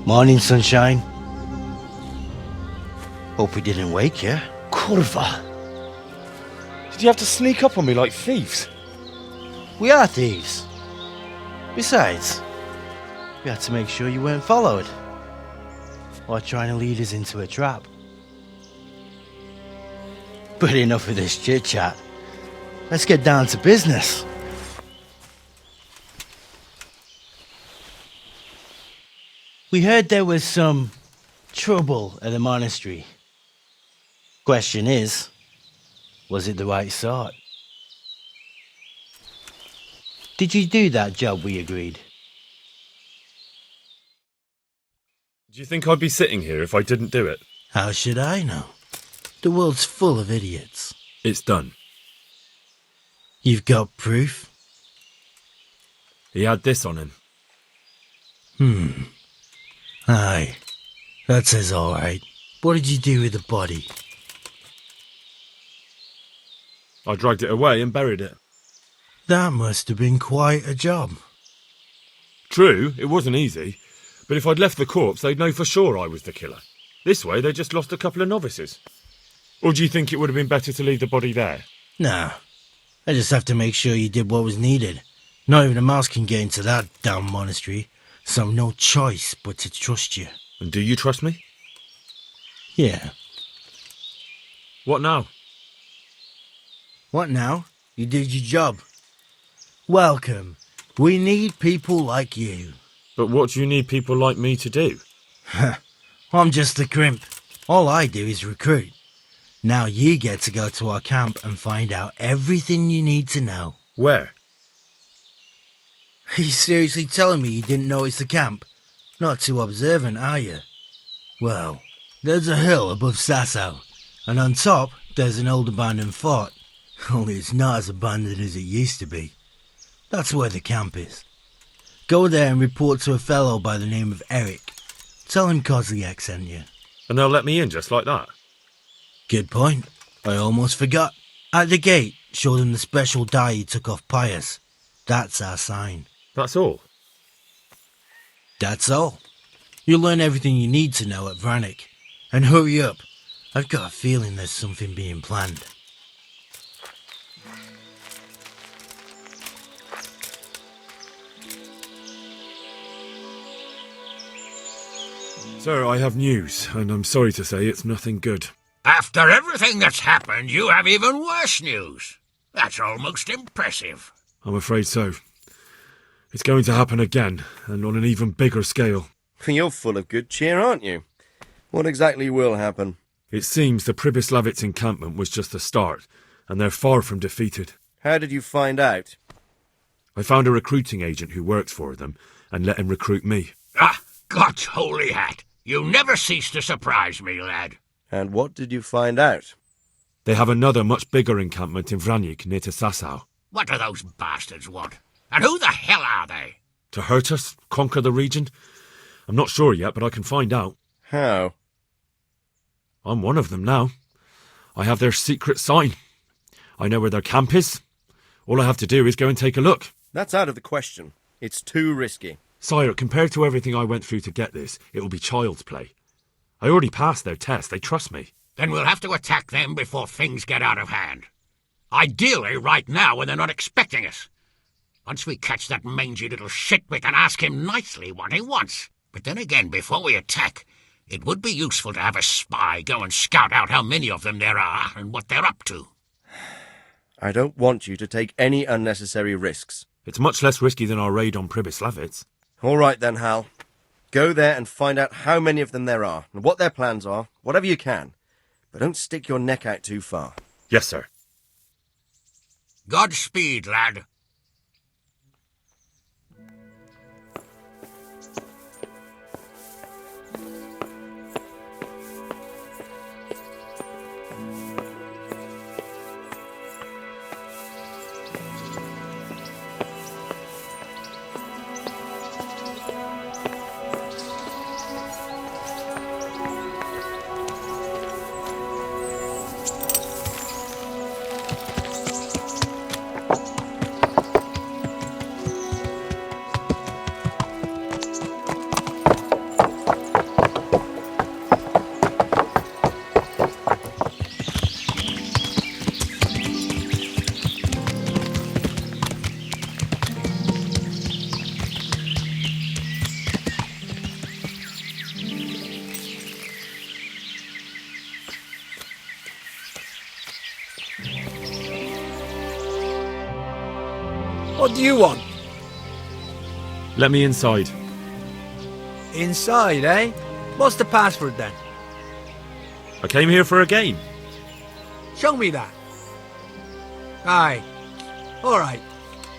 Morning, sunshine. Hope we didn't wake you. Kurva! Did you have to sneak up on me like thieves? We are thieves. Besides, we had to make sure you weren't followed. Or trying to lead us into a trap. But enough of this chit-chat. Let's get down to business. We heard there was some trouble at the monastery. Question is, was it the right sort? Did you do that job we agreed? Do you think I'd be sitting here if I didn't do it? How should I know? The world's full of idiots. It's done. You've got proof? He had this on him. Aye. That says alright. What did you do with the body? I dragged it away and buried it. That must have been quite a job. True, it wasn't easy. But if I'd left the corpse, they'd know for sure I was the killer. This way, they just lost a couple of novices. Or do you think it would have been better to leave the body there? Nah. I just have to make sure you did what was needed. Not even a mouse can get into that damn monastery, so I've no choice but to trust you. And do you trust me? Yeah. What now? What now? You did your job. Welcome. We need people like you. But what do you need people like me to do? I'm just a crimp. All I do is recruit. Now you get to go to our camp and find out everything you need to know. Where? Are you seriously telling me you didn't notice the camp? Not too observant, are you? Well, there's a hill above Sasau, and on top there's an old abandoned fort. Only it's not as abandoned as it used to be. That's where the camp is. Go there and report to a fellow by the name of Eric. Tell him Kozliak sent you. And they'll let me in just like that? Good point. I almost forgot. At the gate, show them the special dye you took off Pius. That's our sign. That's all? That's all. You'll learn everything you need to know at Vranik. And hurry up. I've got a feeling there's something being planned. Sir, I have news, and I'm sorry to say it's nothing good. After everything that's happened, you have even worse news. That's almost impressive. I'm afraid so. It's going to happen again, and on an even bigger scale. You're full of good cheer, aren't you? What exactly will happen? It seems the Pribyslavitz encampment was just the start, and they're far from defeated. How did you find out? I found a recruiting agent who works for them, and let him recruit me. Ah, God's holy hat! You never cease to surprise me, lad. And what did you find out? They have another much bigger encampment in Vranik near to Sasau. What do those bastards want? And who the hell are they? To hurt us? Conquer the region? I'm not sure yet, but I can find out. How? I'm one of them now. I have their secret sign. I know where their camp is. All I have to do is go and take a look. That's out of the question. It's too risky. Sire, compared to everything I went through to get this, it will be child's play. I already passed their test. They trust me. Then we'll have to attack them before things get out of hand. Ideally right now when they're not expecting us. Once we catch that mangy little shit, we can ask him nicely what he wants. But then again, before we attack, it would be useful to have a spy go and scout out how many of them there are and what they're up to. I don't want you to take any unnecessary risks. It's much less risky than our raid on Pribyslavitz. All right then, Hal. Go there and find out how many of them there are, and what their plans are, whatever you can. But don't stick your neck out too far. Yes, sir. Godspeed, lad. What do you want? Let me inside. Inside, eh? What's the password then? I came here for a game. Show me that. Aye. Alright.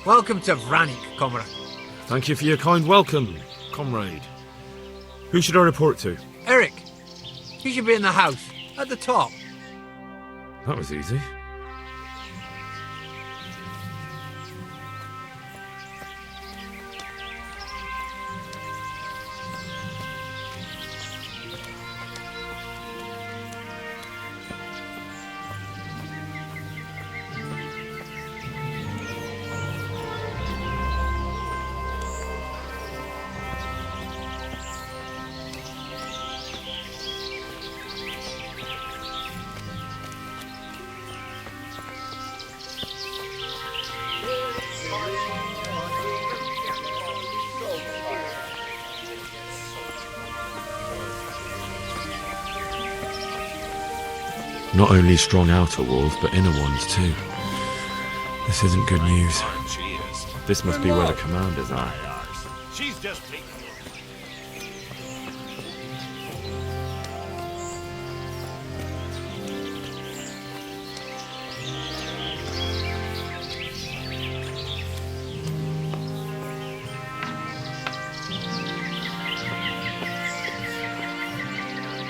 Welcome to Vranik, comrade. Thank you for your kind welcome, comrade. Who should I report to? Eric. He should be in the house, at the top. That was easy. Not only strong outer walls, but inner ones too. This isn't good news. This must be where the commanders are. She's just taking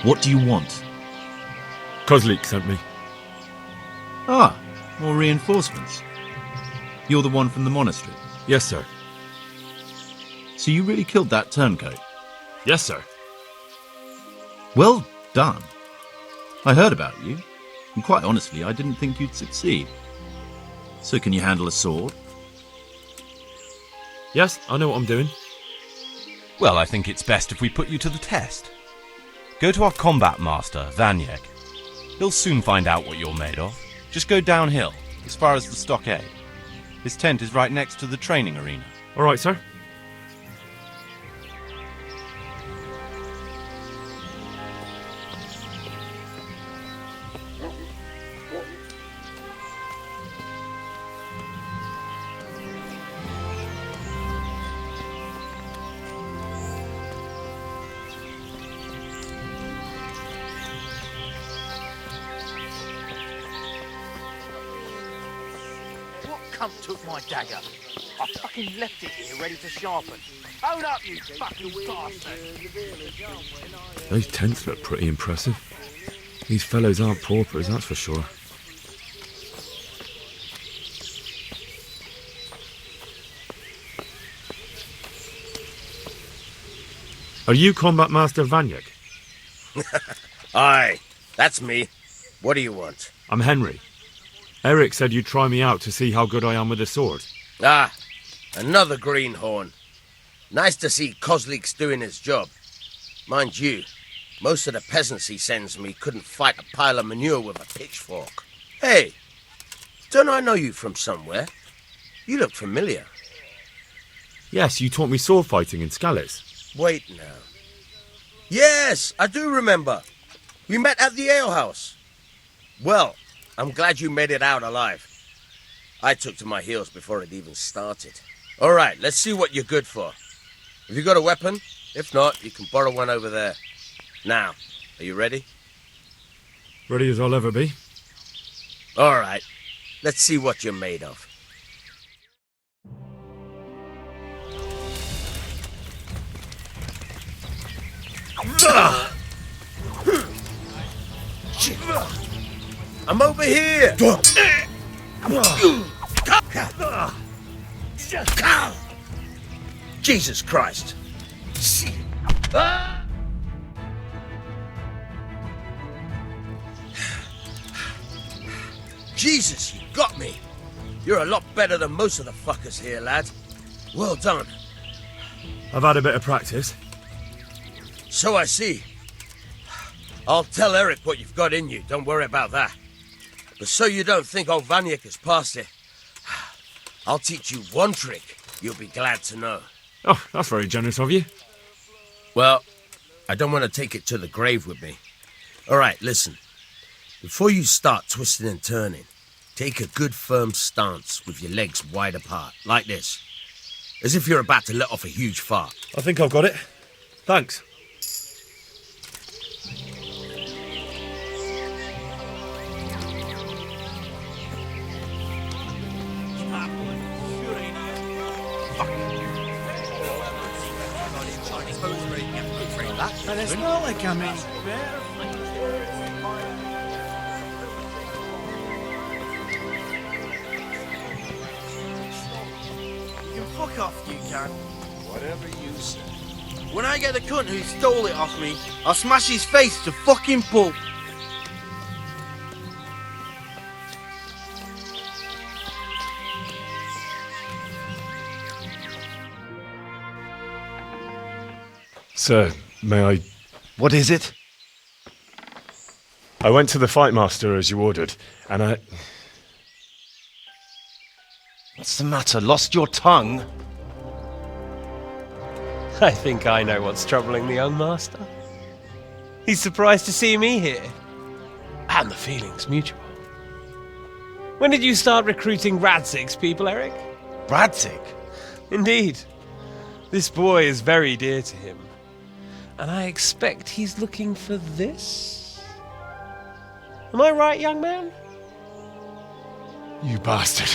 What do you want? Kozlik sent me. Ah, more reinforcements. You're the one from the monastery. Yes, sir. So you really killed that turncoat? Yes, sir. Well done. I heard about you, and quite honestly, I didn't think you'd succeed. So can you handle a sword? Yes, I know what I'm doing. Well, I think it's best if we put you to the test. Go to our combat master, Vanyek. He'll soon find out what you're made of. Just go downhill, as far as the stockade. His tent is right next to the training arena. All right, sir. Cunt took my dagger. I fucking left it here ready to sharpen. Own up, you fucking bastard! Those tents look pretty impressive. These fellows aren't paupers, that's for sure. Are you Combat Master Vanyek? Aye, that's me. What do you want? I'm Henry. Eric said you'd try me out to see how good I am with a sword. Ah, another greenhorn. Nice to see Kozlik's doing his job. Mind you, most of the peasants he sends me couldn't fight a pile of manure with a pitchfork. Hey, don't I know you from somewhere? You look familiar. Yes, you taught me sword fighting in Skalitz. Wait now. Yes, I do remember. We met at the alehouse. Well, I'm glad you made it out alive. I took to my heels before it even started. All right, let's see what you're good for. Have you got a weapon? If not, you can borrow one over there. Now, are you ready? Ready as I'll ever be. All right, let's see what you're made of. I'm over here! Jesus Christ! Jesus, you got me! You're a lot better than most of the fuckers here, lad. Well done. I've had a bit of practice. So I see. I'll tell Eric what you've got in you, don't worry about that. But so you don't think old Vanyek has passed it, I'll teach you one trick you'll be glad to know. Oh, that's very generous of you. Well, I don't want to take it to the grave with me. All right, listen. Before you start twisting and turning, Take a good firm stance with your legs wide apart, like this. As if you're about to let off a huge fart. I think I've got it. Thanks. But it's not like I'm in. You can fuck off, you can. Whatever you say. When I get the cunt who stole it off me, I'll smash his face to fucking pulp. Sir, may I... What is it? I went to the fight master as you ordered, and I... What's the matter? Lost your tongue? I think I know what's troubling the young master. He's surprised to see me here. And the feeling's mutual. When did you start recruiting Radzig's people, Eric? Bradzig? Indeed. This boy is very dear to him. And I expect he's looking for this? Am I right, young man? You bastard.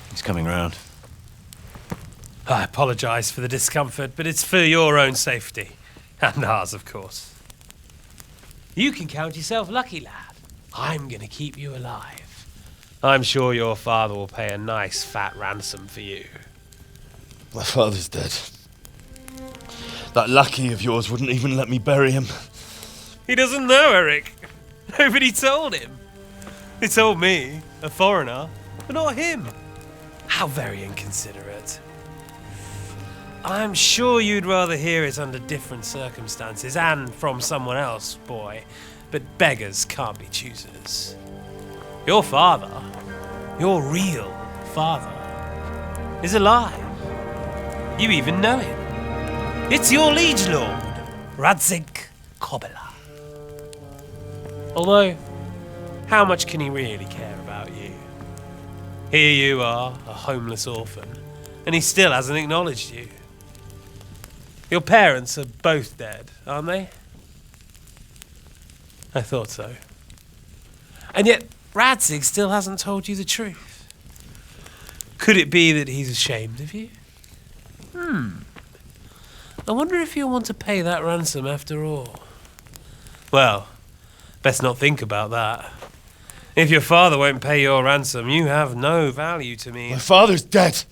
He's coming round. I apologise for the discomfort, but it's for your own safety. And ours, of course. You can count yourself lucky, lad. I'm going to keep you alive. I'm sure your father will pay a nice fat ransom for you. My father's dead. That lackey of yours wouldn't even let me bury him. He doesn't know, Eric. Nobody told him. They told me, a foreigner, but not him. How very inconsiderate. I'm sure you'd rather hear it under different circumstances and from someone else, boy, but beggars can't be choosers. Your father, your real father, is alive. You even know him. It's your liege lord, Radzik Kobela. Although, how much can he really care about you? Here you are, a homeless orphan, and he still hasn't acknowledged you. Your parents are both dead, aren't they? I thought so. And yet, Radzik still hasn't told you the truth. Could it be that he's ashamed of you? I wonder if you'll want to pay that ransom after all. Well, best not think about that. If your father won't pay your ransom, you have no value to me. My father's dead!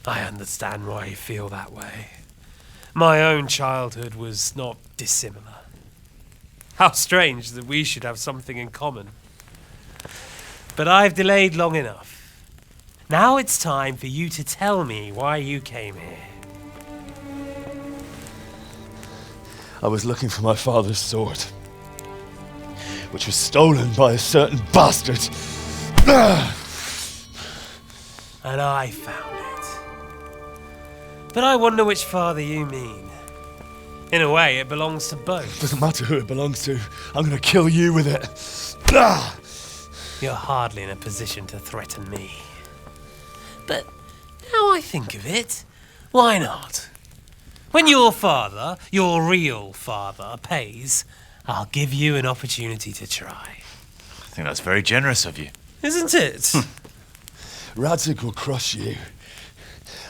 I understand why you feel that way. My own childhood was not dissimilar. How strange that we should have something in common. But I've delayed long enough. Now it's time for you to tell me why you came here. I was looking for my father's sword, which was stolen by a certain bastard. And I found it. But I wonder which father you mean. In a way, it belongs to both. Doesn't matter who it belongs to. I'm gonna kill you with it. You're hardly in a position to threaten me. But now I think of it, why not? When your father, your real father, pays, I'll give you an opportunity to try. I think that's very generous of you. Isn't it? Radzik will crush you,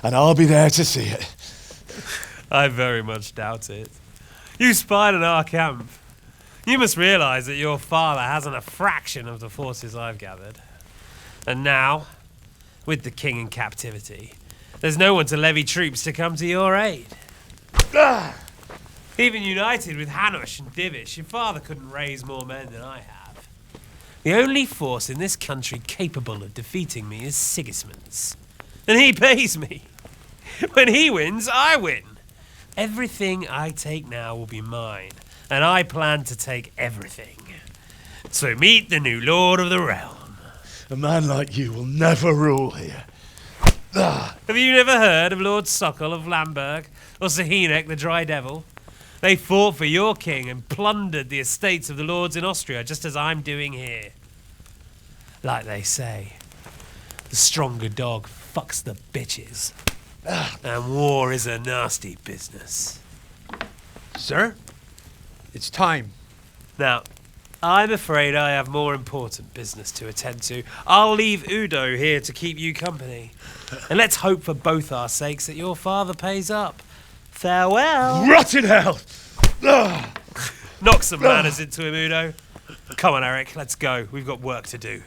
and I'll be there to see it. I very much doubt it. You spied on our camp. You must realise that your father hasn't a fraction of the forces I've gathered. And now, with the king in captivity, there's no one to levy troops to come to your aid. Even united with Hanush and Divish, your father couldn't raise more men than I have. The only force in this country capable of defeating me is Sigismund's. And he pays me. When he wins, I win. Everything I take now will be mine, and I plan to take everything. So meet the new lord of the realm. A man like you will never rule here. Have you never heard of Lord Sokol of Lamberg or Sahinek the Dry Devil? They fought for your king and plundered the estates of the lords in Austria, just as I'm doing here. Like they say, the stronger dog fucks the bitches. And war is a nasty business. Sir, it's time. Now, I'm afraid I have more important business to attend to. I'll leave Udo here to keep you company. And let's hope for both our sakes that your father pays up. Farewell. Rotted hell! Knock some manners into him, Udo. Come on, Eric, let's go. We've got work to do.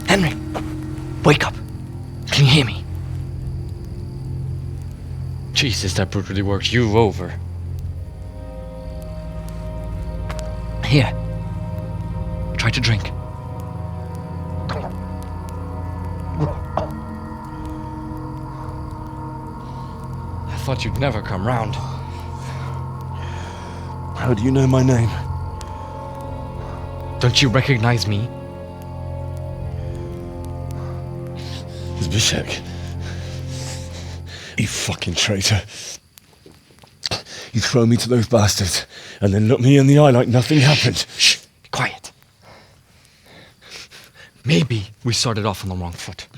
Henry! Wake up! Can you hear me? Jesus, that brutally worked you over. Here. Try to drink. I thought you'd never come round. How do you know my name? Don't you recognize me? Zbyszek. You fucking traitor. You throw me to those bastards and then look me in the eye like nothing happened. Shh! Be quiet. Maybe we started off on the wrong foot.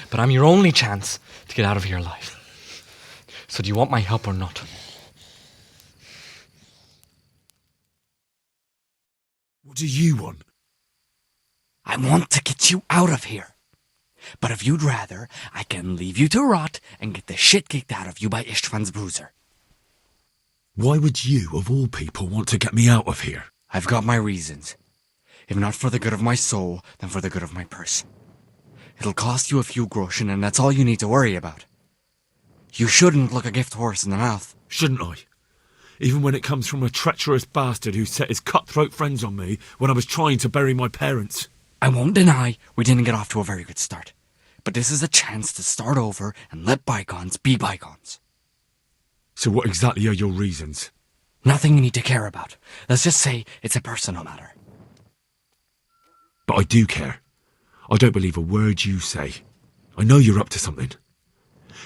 But I'm your only chance to get out of here alive. So do you want my help or not? What do you want? I want to get you out of here. But if you'd rather, I can leave you to rot and get the shit kicked out of you by Istvan's bruiser. Why would you, of all people, want to get me out of here? I've got my reasons. If not for the good of my soul, then for the good of my purse. It'll cost you a few groschen, and that's all you need to worry about. You shouldn't look a gift horse in the mouth. Shouldn't I? Even when it comes from a treacherous bastard who set his cutthroat friends on me when I was trying to bury my parents. I won't deny we didn't get off to a very good start. But this is a chance to start over and let bygones be bygones. So what exactly are your reasons? Nothing you need to care about. Let's just say it's a personal matter. But I do care. I don't believe a word you say. I know you're up to something.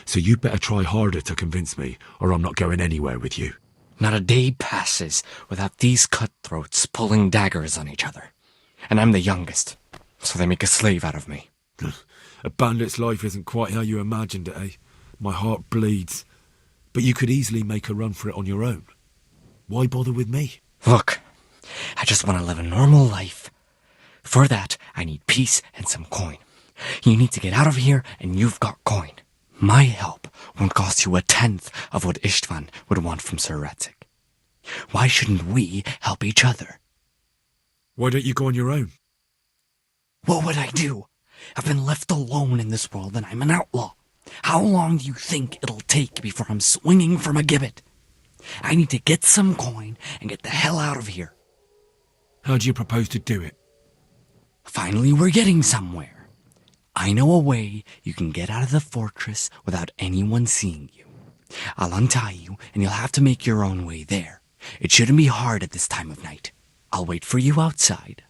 So you better try harder to convince me, or I'm not going anywhere with you. Not a day passes without these cutthroats pulling daggers on each other. And I'm the youngest, so they make a slave out of me. A bandit's life isn't quite how you imagined it, eh? My heart bleeds. But you could easily make a run for it on your own. Why bother with me? Look, I just want to live a normal life. For that, I need peace and some coin. You need to get out of here, and you've got coin. My help won't cost you a tenth of what Istvan would want from Sir Radzik. Why shouldn't we help each other? Why don't you go on your own? What would I do? I've been left alone in this world, and I'm an outlaw. How long do you think it'll take before I'm swinging from a gibbet? I need to get some coin and get the hell out of here. How do you propose to do it? Finally, we're getting somewhere. I know a way you can get out of the fortress without anyone seeing you. I'll untie you, and you'll have to make your own way there. It shouldn't be hard at this time of night. I'll wait for you outside.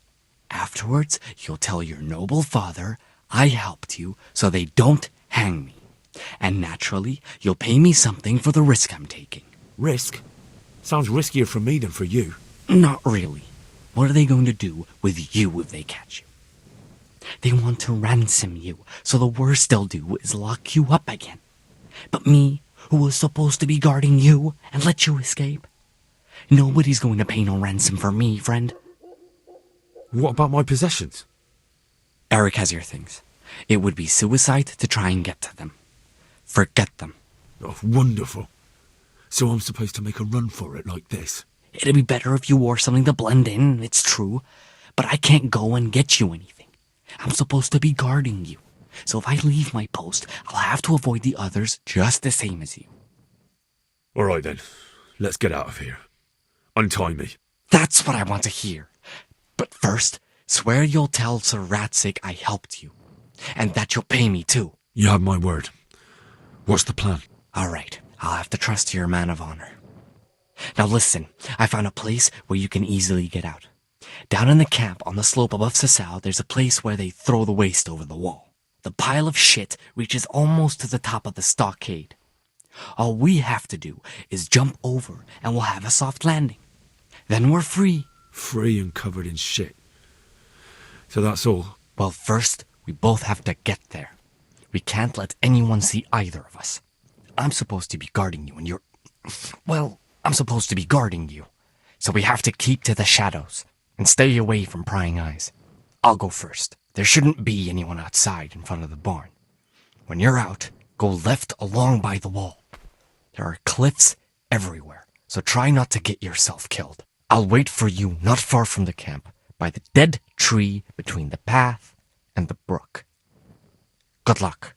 Afterwards, you'll tell your noble father I helped you so they don't hang me. And naturally, you'll pay me something for the risk I'm taking. Risk? Sounds riskier for me than for you. Not really. What are they going to do with you if they catch you? They want to ransom you, so the worst they'll do is lock you up again. But me, who was supposed to be guarding you and let you escape? Nobody's going to pay no ransom for me, friend. What about my possessions? Eric has your things. It would be suicide to try and get to them. Forget them. Oh, wonderful. So I'm supposed to make a run for it like this? It'd be better if you wore something to blend in, it's true. But I can't go and get you anything. I'm supposed to be guarding you. So if I leave my post, I'll have to avoid the others just the same as you. All right then. Let's get out of here. Untie me. That's what I want to hear. But first, swear you'll tell Sir Radzik I helped you. And that you'll pay me too. You have my word. What's the plan? All right. I'll have to trust your man of honor. Now listen, I found a place where you can easily get out. Down in the camp on the slope above Sasau, there's a place where they throw the waste over the wall. The pile of shit reaches almost to the top of the stockade. All we have to do is jump over and we'll have a soft landing. Then we're free. Free and covered in shit. So that's all? Well, first, we both have to get there. We can't let anyone see either of us. I'm supposed to be guarding you and you're... Well, I'm supposed to be guarding you. So we have to keep to the shadows and stay away from prying eyes. I'll go first. There shouldn't be anyone outside in front of the barn. When you're out, go left along by the wall. There are cliffs everywhere, so try not to get yourself killed. I'll wait for you not far from the camp, by the dead tree between the path and the brook. Good luck.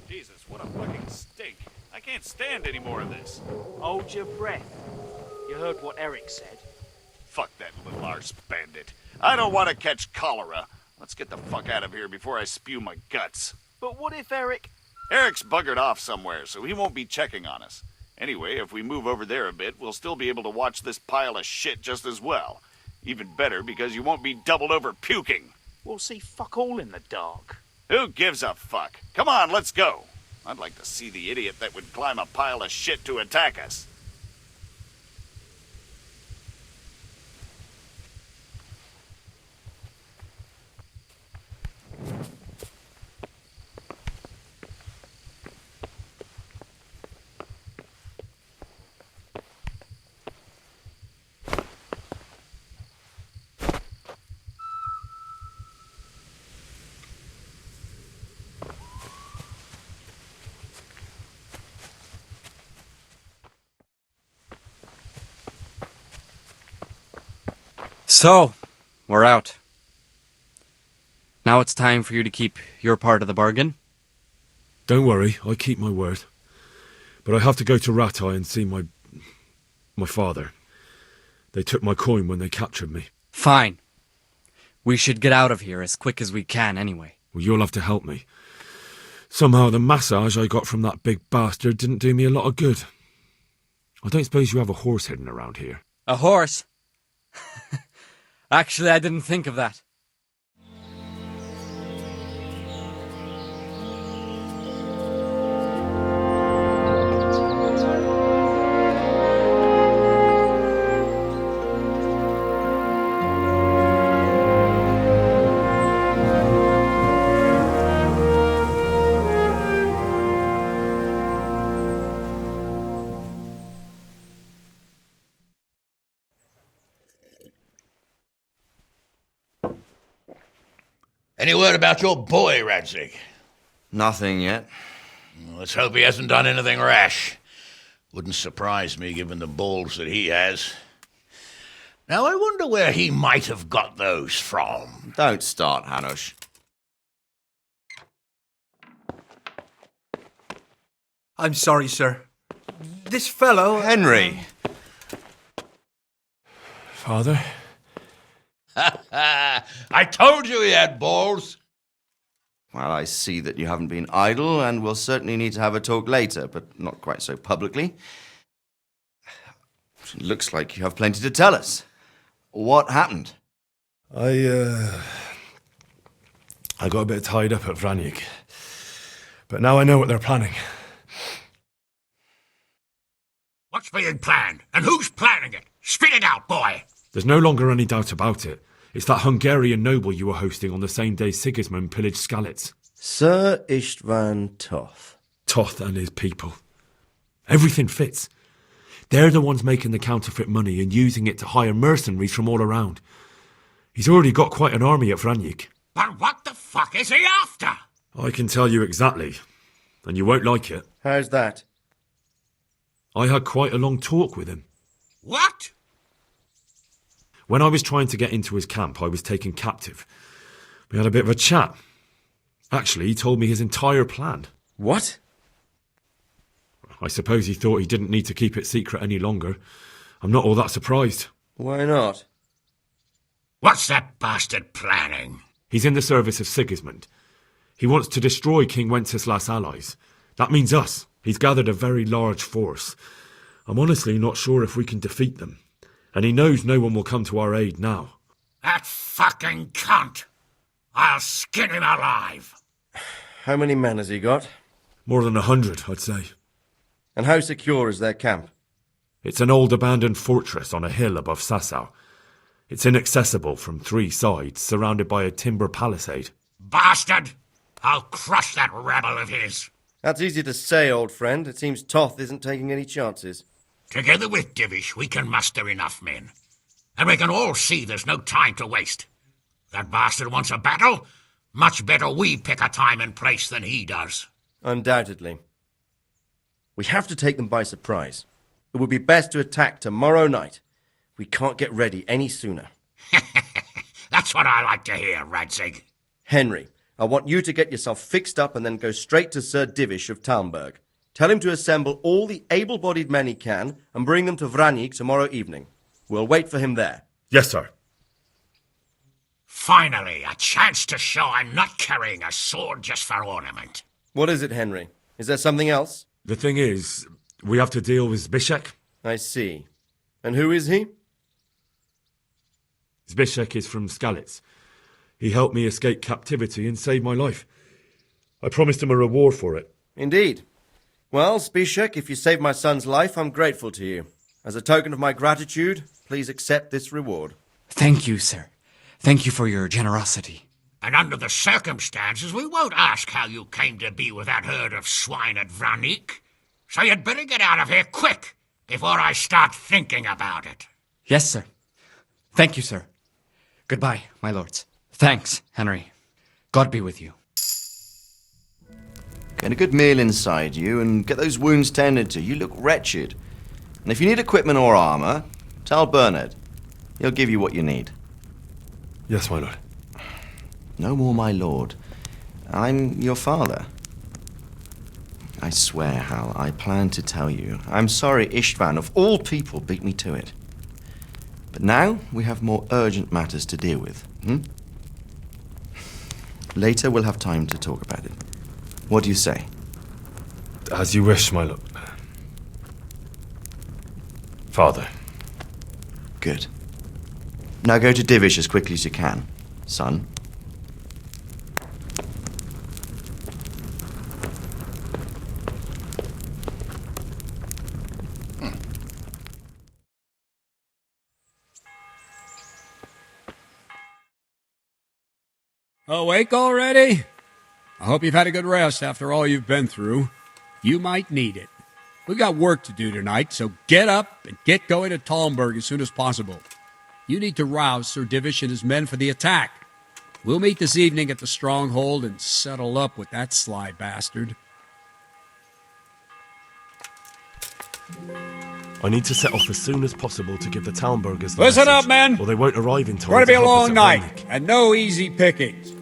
Jesus, what a fucking stink. I can't stand any more of this. Hold your breath. You heard what Eric said. Fuck that little arse bandit. I don't want to catch cholera. Let's get the fuck out of here before I spew my guts. But what if Eric... Eric's buggered off somewhere, so he won't be checking on us. Anyway, if we move over there a bit, we'll still be able to watch this pile of shit just as well. Even better, because you won't be doubled over puking. We'll see fuck all in the dark. Who gives a fuck? Come on, let's go. I'd like to see the idiot that would climb a pile of shit to attack us. So, we're out. Now it's time for you to keep your part of the bargain. Don't worry, I keep my word. But I have to go to Ratai and see my father. They took my coin when they captured me. Fine. We should get out of here as quick as we can anyway. Well, you'll have to help me. Somehow the massage I got from that big bastard didn't do me a lot of good. I don't suppose you have a horse hidden around here? A horse? Actually, I didn't think of that. Any word about your boy, Radzig? Nothing yet. Let's hope he hasn't done anything rash. Wouldn't surprise me, given the balls that he has. Now I wonder where he might have got those from. Don't start, Hanush. I'm sorry, sir. This fellow... Henry! Father? I told you he had balls. Well, I see that you haven't been idle, and we'll certainly need to have a talk later, but not quite so publicly. It looks like you have plenty to tell us. What happened? I got a bit tied up at Vranyik. But now I know what they're planning. What's being planned? And who's planning it? Spit it out, boy! There's no longer any doubt about it. It's that Hungarian noble you were hosting on the same day Sigismund pillaged Skalitz. Sir Istvan Toth. Toth and his people. Everything fits. They're the ones making the counterfeit money and using it to hire mercenaries from all around. He's already got quite an army at Vranyik. But what the fuck is he after? I can tell you exactly, and you won't like it. How's that? I had quite a long talk with him. What? When I was trying to get into his camp, I was taken captive. We had a bit of a chat. Actually, he told me his entire plan. What? I suppose he thought he didn't need to keep it secret any longer. I'm not all that surprised. Why not? What's that bastard planning? He's in the service of Sigismund. He wants to destroy King Wenceslas' allies. That means us. He's gathered a very large force. I'm honestly not sure if we can defeat them. And he knows no one will come to our aid now. That fucking cunt! I'll skin him alive! How many men has he got? More than 100, I'd say. And how secure is their camp? It's an old abandoned fortress on a hill above Sasau. It's inaccessible from 3 sides, surrounded by a timber palisade. Bastard! I'll crush that rebel of his! That's easy to say, old friend. It seems Toth isn't taking any chances. Together with Divish, we can muster enough men. And we can all see there's no time to waste. That bastard wants a battle. Much better we pick a time and place than he does. Undoubtedly. We have to take them by surprise. It would be best to attack tomorrow night. We can't get ready any sooner. That's what I like to hear, Radzig. Henry, I want you to get yourself fixed up and then go straight to Sir Divish of Talmberg. Tell him to assemble all the able-bodied men he can and bring them to Vranyik tomorrow evening. We'll wait for him there. Yes, sir. Finally, a chance to show I'm not carrying a sword just for ornament. What is it, Henry? Is there something else? The thing is, we have to deal with Zbyszek. I see. And who is he? Zbyszek is from Skalitz. He helped me escape captivity and saved my life. I promised him a reward for it. Indeed. Well, Zbyszek, if you saved my son's life, I'm grateful to you. As a token of my gratitude, please accept this reward. Thank you, sir. Thank you for your generosity. And under the circumstances, we won't ask how you came to be with that herd of swine at Vranyik. So you'd better get out of here quick, before I start thinking about it. Yes, sir. Thank you, sir. Goodbye, my lords. Thanks, Henry. God be with you. Get a good meal inside you and get those wounds tended to. You look wretched. And if you need equipment or armor, tell Bernard. He'll give you what you need. Yes, my lord. No more, my lord. I'm your father. I swear, Hal, I planned to tell you. I'm sorry Istvan, of all people, beat me to it. But now we have more urgent matters to deal with. Later we'll have time to talk about it. What do you say? As you wish, my lord. Father. Good. Now go to Divish as quickly as you can, son. Awake already? I hope you've had a good rest after all you've been through. You might need it. We've got work to do tonight, so get up and get going to Talmberg as soon as possible. You need to rouse Sir Divish and his men for the attack. We'll meet this evening at the stronghold and settle up with that sly bastard. I need to set off as soon as possible to give the town burghers the Listen message, up, men. or they won't arrive in time. It's going to be a help us long at night, Vanwick. and no easy pickings.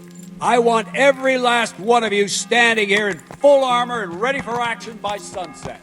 I want every last one of you standing here in full armor and ready for action by sunset.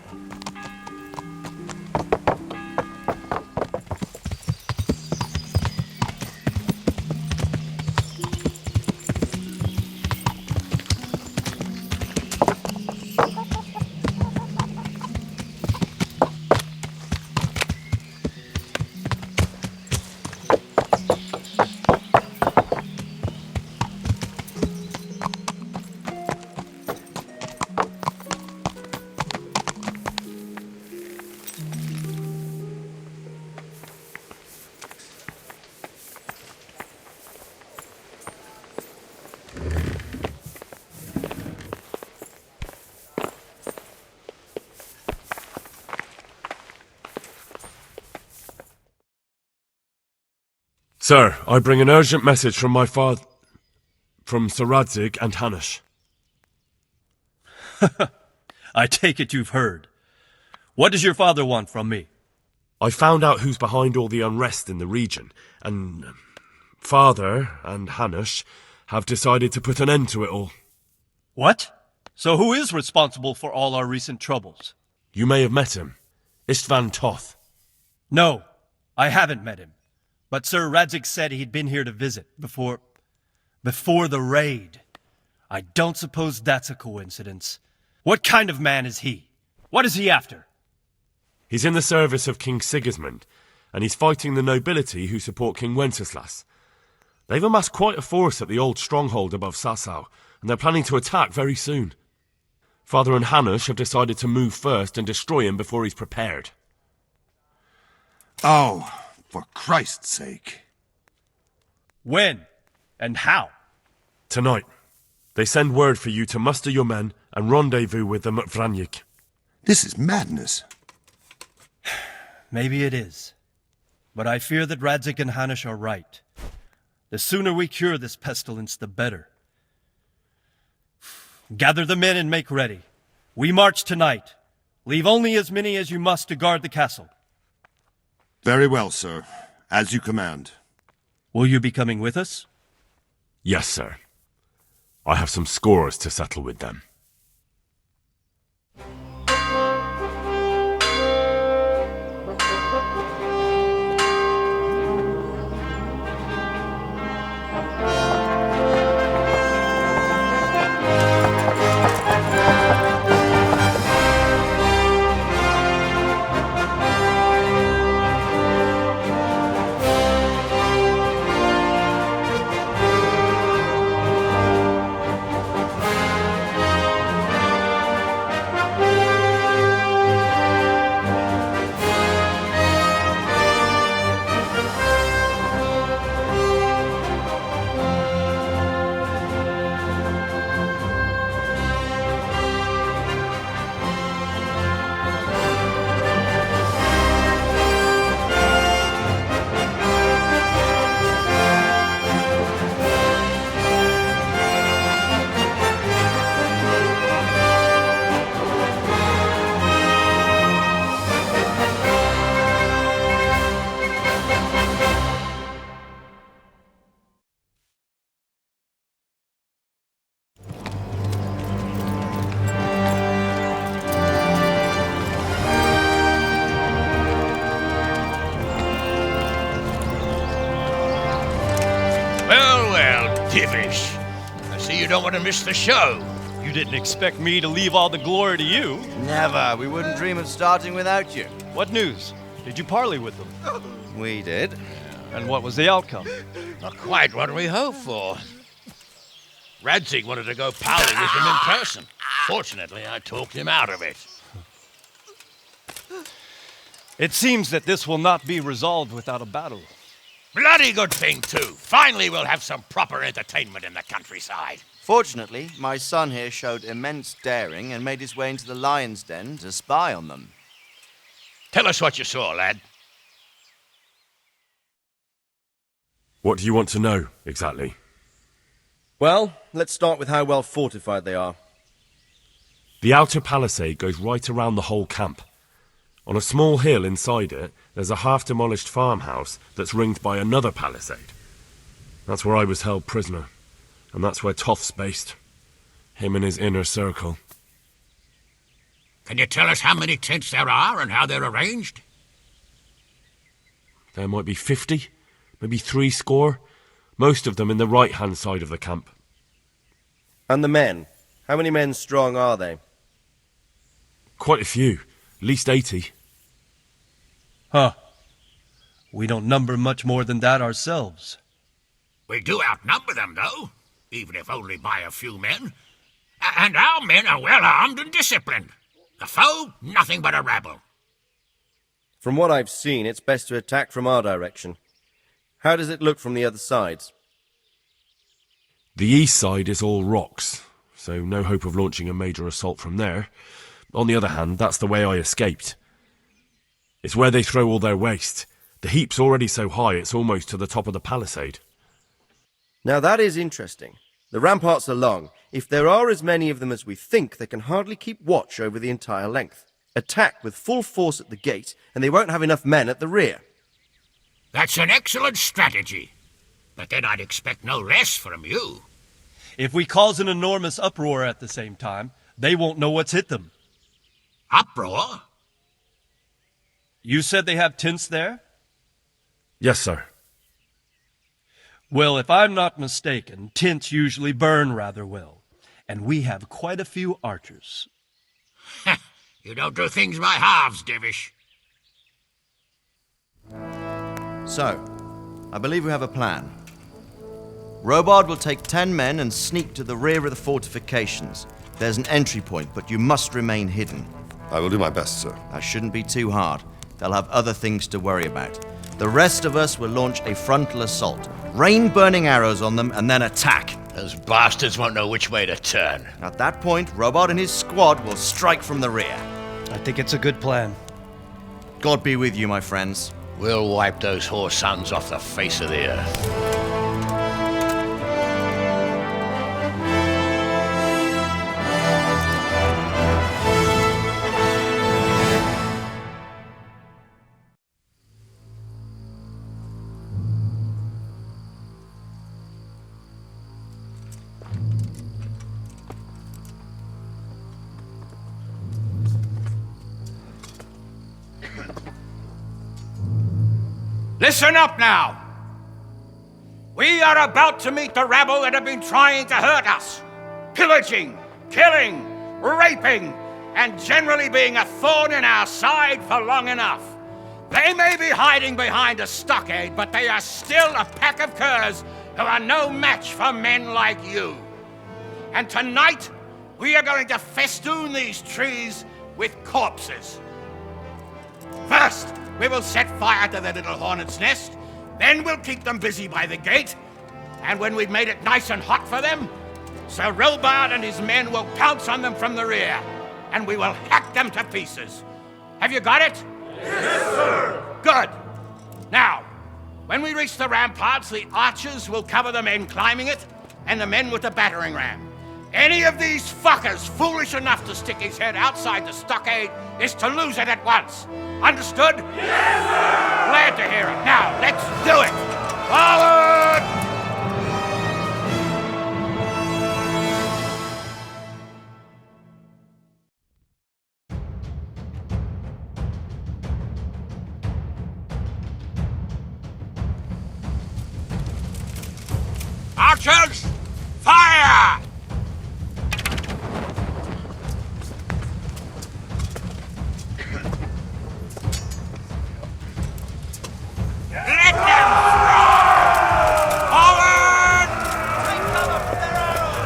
Sir, I bring an urgent message from my father... from Sir Radzig and Hanush. I take it you've heard. What does your father want from me? I found out who's behind all the unrest in the region, and Father and Hanush have decided to put an end to it all. What? So who is responsible for all our recent troubles? You may have met him. Istvan Toth. No, I haven't met him. But Sir Radzig said he'd been here to visit before the raid. I don't suppose that's a coincidence. What kind of man is he? What is he after? He's in the service of King Sigismund, and he's fighting the nobility who support King Wenceslas. They've amassed quite a force at the old stronghold above Sasau, and they're planning to attack very soon. Father and Hanush have decided to move first and destroy him before he's prepared. Oh, for Christ's sake. When? And how? Tonight. They send word for you to muster your men and rendezvous with them at Vranyik. This is madness. Maybe it is. But I fear that Radzig and Hanush are right. The sooner we cure this pestilence, the better. Gather the men and make ready. We march tonight. Leave only as many as you must to guard the castle. Very well, sir. As you command. Will you be coming with us? Yes, sir. I have some scores to settle with them. Divish. I see you don't want to miss the show. You didn't expect me to leave all the glory to you. Never. We wouldn't dream of starting without you. What news? Did you parley with them? We did. And what was the outcome? Not quite what we hoped for. Radzig wanted to go parley with him in person. Fortunately, I talked him out of it. It seems that this will not be resolved without a battle. Bloody good thing, too. Finally, we'll have some proper entertainment in the countryside. Fortunately, my son here showed immense daring and made his way into the lion's den to spy on them. Tell us what you saw, lad. What do you want to know, exactly? Well, let's start with how well fortified they are. The outer palisade goes right around the whole camp. On a small hill inside it, there's a half-demolished farmhouse that's ringed by another palisade. That's where I was held prisoner, and that's where Toth's based. Him and his inner circle. Can you tell us how many tents there are and how they're arranged? There might be 50, maybe 70, most of them in the right-hand side of the camp. And the men? How many men strong are they? Quite a few, at least 80. Huh. We don't number much more than that ourselves. We do outnumber them, though, even if only by a few men. And our men are well armed and disciplined. The foe, nothing but a rabble. From what I've seen, it's best to attack from our direction. How does it look from the other sides? The east side is all rocks, so no hope of launching a major assault from there. On the other hand, that's the way I escaped. It's where they throw all their waste. The heap's already so high it's almost to the top of the palisade. Now that is interesting. The ramparts are long. If there are as many of them as we think, they can hardly keep watch over the entire length. Attack with full force at the gate, and they won't have enough men at the rear. That's an excellent strategy. But then I'd expect no less from you. If we cause an enormous uproar at the same time, they won't know what's hit them. Uproar? You said they have tents there? Yes, sir. Well, if I'm not mistaken, tents usually burn rather well. And we have quite a few archers. You don't do things by halves, Divish. So, I believe we have a plan. Robard will take 10 men and sneak to the rear of the fortifications. There's an entry point, but you must remain hidden. I will do my best, sir. That shouldn't be too hard. They'll have other things to worry about. The rest of us will launch a frontal assault. Rain burning arrows on them and then attack. Those bastards won't know which way to turn. At that point, Robard and his squad will strike from the rear. I think it's a good plan. God be with you, my friends. We'll wipe those whore sons off the face of the earth. Listen up now! We are about to meet the rabble that have been trying to hurt us. Pillaging, killing, raping, and generally being a thorn in our side for long enough. They may be hiding behind a stockade, but they are still a pack of curs who are no match for men like you. And tonight, we are going to festoon these trees with corpses. First, we will set fire to their little hornet's nest. Then we'll keep them busy by the gate. And when we've made it nice and hot for them, Sir Robard and his men will pounce on them from the rear. And we will hack them to pieces. Have you got it? Yes, sir! Good. Now, when we reach the ramparts, the archers will cover the men climbing it, and the men with the battering ram. Any of these fuckers foolish enough to stick his head outside the stockade is to lose it at once. Understood? Yes, sir! Glad to hear it. Now, let's do it! Forward! Archers, fire! Let them throw! Forward! Take cover from their arrows!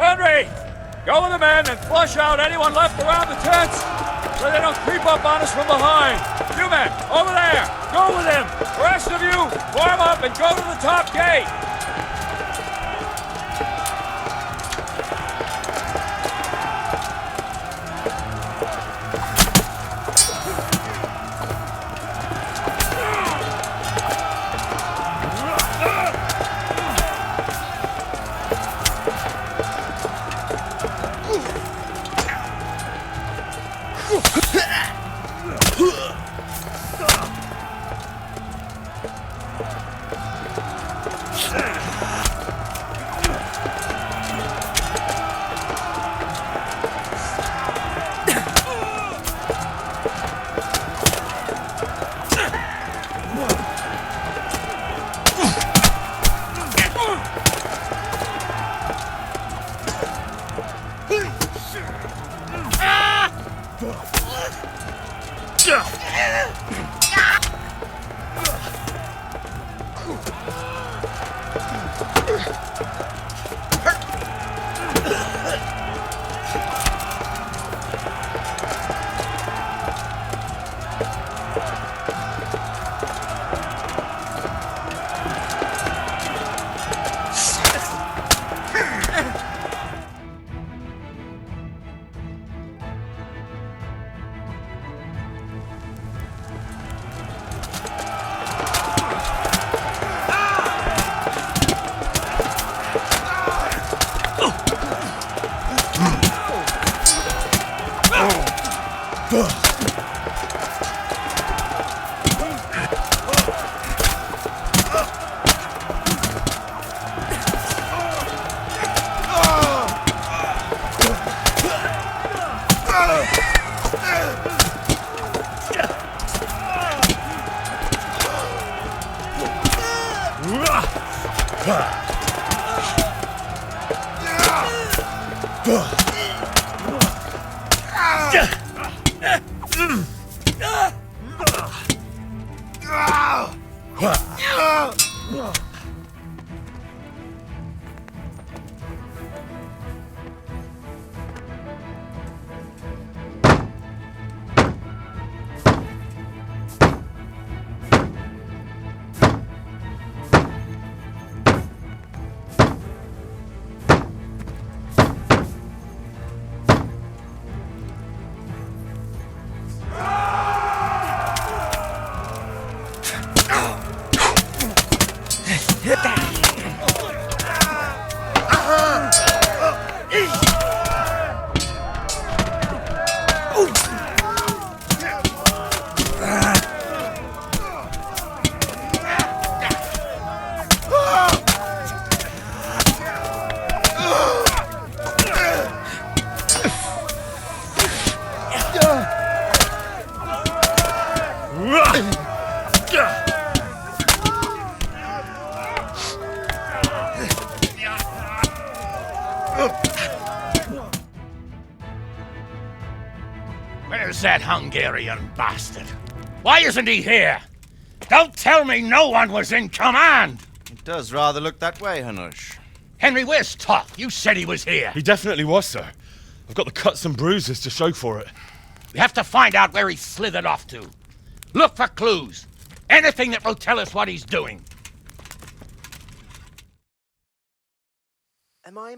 Henry! Go with the men and flush out anyone left around the tents so they don't creep up on us from behind. You men, over there, go with him. The rest of you, form up and go to the top gate. Where's that Hungarian bastard? Why isn't he here? Don't tell me no one was in command! It does rather look that way, Hanush. Henry, where's Toth? You said he was here. He definitely was, sir. I've got the cuts and bruises to show for it. We have to find out where he slithered off to. Look for clues. Anything that will tell us what he's doing. Am I...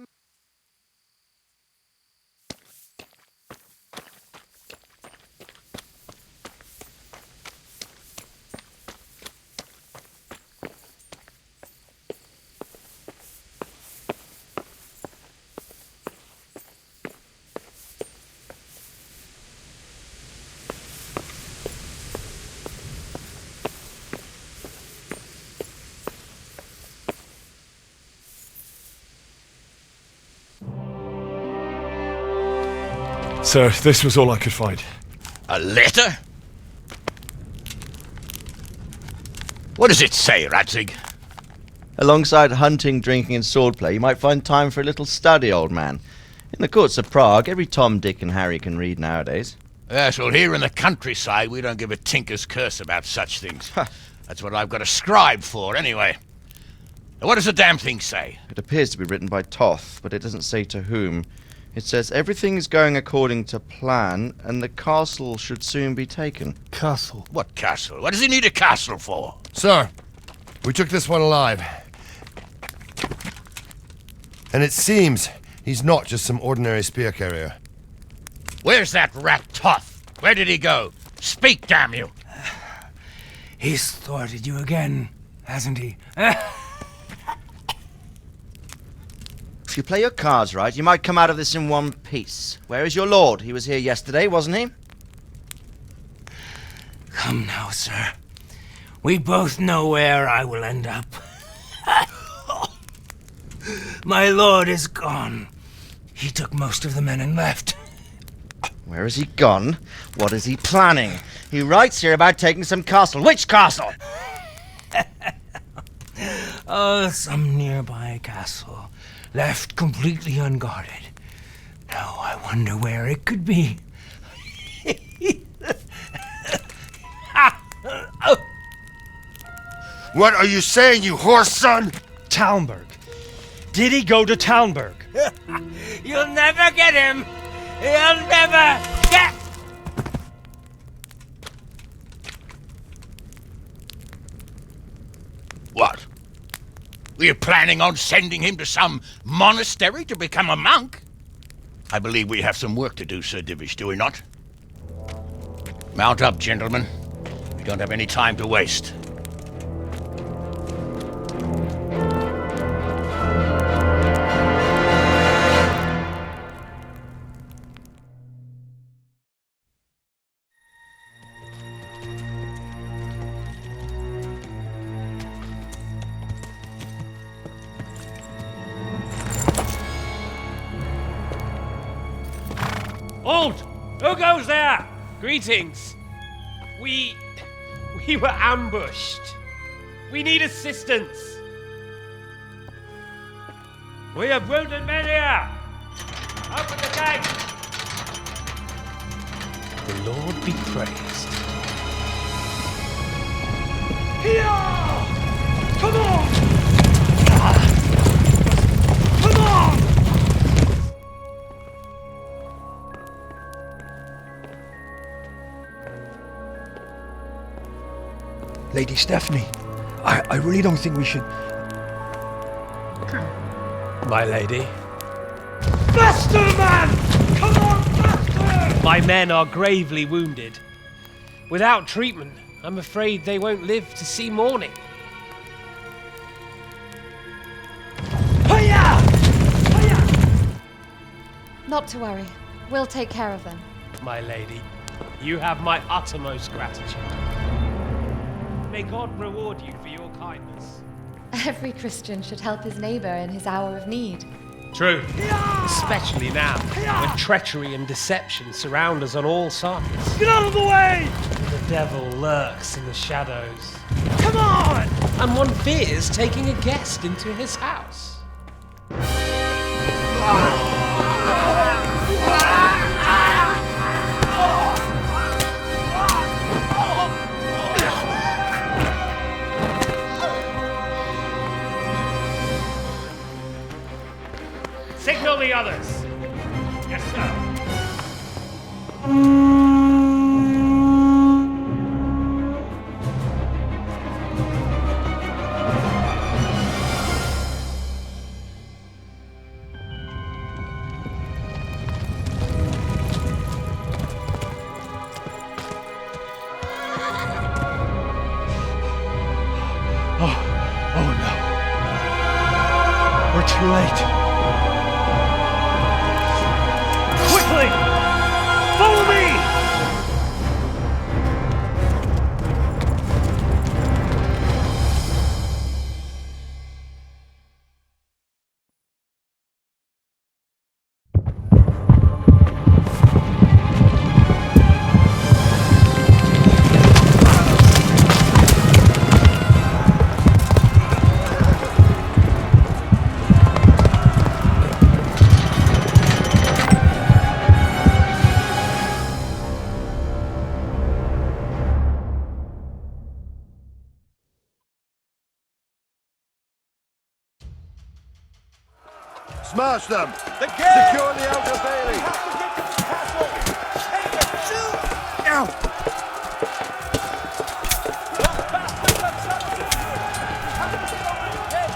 Sir, this was all I could find. A letter? What does it say, Radzig? Alongside hunting, drinking and swordplay, you might find time for a little study, old man. In the courts of Prague, every Tom, Dick and Harry can read nowadays. Yes, well, here in the countryside, we don't give a tinker's curse about such things. That's what I've got a scribe for, anyway. What does the damn thing say? It appears to be written by Toth, but it doesn't say to whom. It says everything is going according to plan, and the castle should soon be taken. Castle? What castle? What does he need a castle for? Sir, we took this one alive. And it seems he's not just some ordinary spear carrier. Where's that rat Toth? Where did he go? Speak, damn you! He's thwarted you again, hasn't he? If you play your cards right, you might come out of this in one piece. Where is your lord? He was here yesterday, wasn't he? Come now, sir. We both know where I will end up. My lord is gone. He took most of the men and left. Where has he gone? What is he planning? He writes here about taking some castle. Which castle? Oh, some nearby castle. Left completely unguarded. Now I wonder where it could be. What are you saying, you horse son? Talmberg. Did he go to Talmberg? You'll never get him! You'll never get... What? Were you planning on sending him to some monastery to become a monk? I believe we have some work to do, Sir Divish, do we not? Mount up, gentlemen. We don't have any time to waste. Halt! Who goes there? Greetings. We were ambushed. We need assistance. We have wounded men here. Open the gate. The Lord be praised. Here! Come on! Come on! Lady Stephanie, I really don't think we should... My lady. Faster, man! Come on, faster! My men are gravely wounded. Without treatment, I'm afraid they won't live to see morning. Not to worry. We'll take care of them. My lady, you have my uttermost gratitude. May God reward you for your kindness. Every Christian should help his neighbor in his hour of need. True. Especially now, when treachery and deception surround us on all sides. Get out of the way! The devil lurks in the shadows. Come on! And one fears taking a guest into his house. Signal the others. Yes, sir. Oh no. We're too late. Quickly! Follow me! Smash them! The gate! Secure the outer bailey! We have to get to the castle! Take it! Shoot! Ow! Those bastards have shut us in here! We have to get over the gate!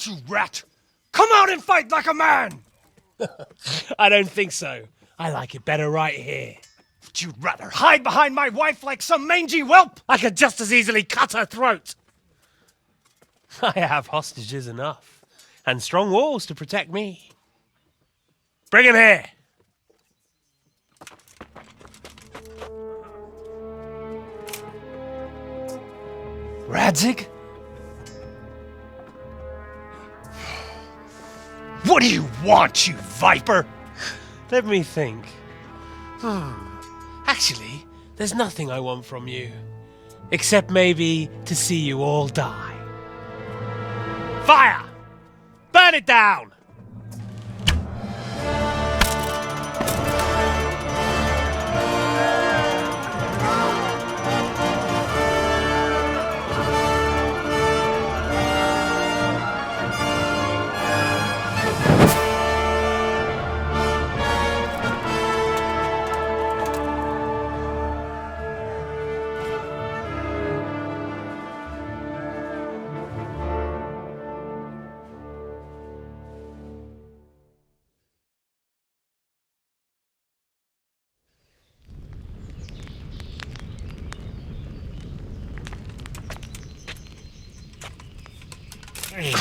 You rat! Come out and fight like a man! I don't think so. I like it better right here. Would you rather hide behind my wife like some mangy whelp? I could just as easily cut her throat. I have hostages enough, and strong walls to protect me. Bring him here! Radzig? What do you want, you viper? Let me think. Actually, there's nothing I want from you. Except maybe to see you all die. Fire! Burn it down!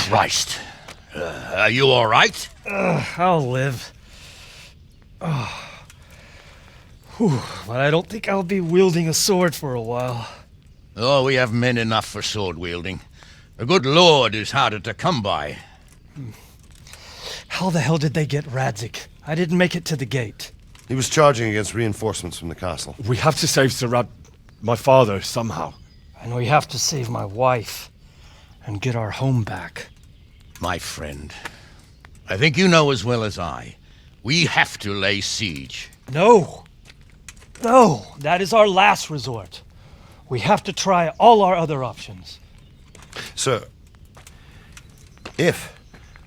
Christ. Are you all right? I'll live. Whew, but I don't think I'll be wielding a sword for a while. Oh, we have men enough for sword wielding. The good Lord is harder to come by. How the hell did they get Radzig? I didn't make it to the gate. He was charging against reinforcements from the castle. We have to save Sir Rad... my father, somehow. And we have to save my wife and get our home back. My friend, I think you know as well as I. We have to lay siege. No! No! That is our last resort. We have to try all our other options. Sir, if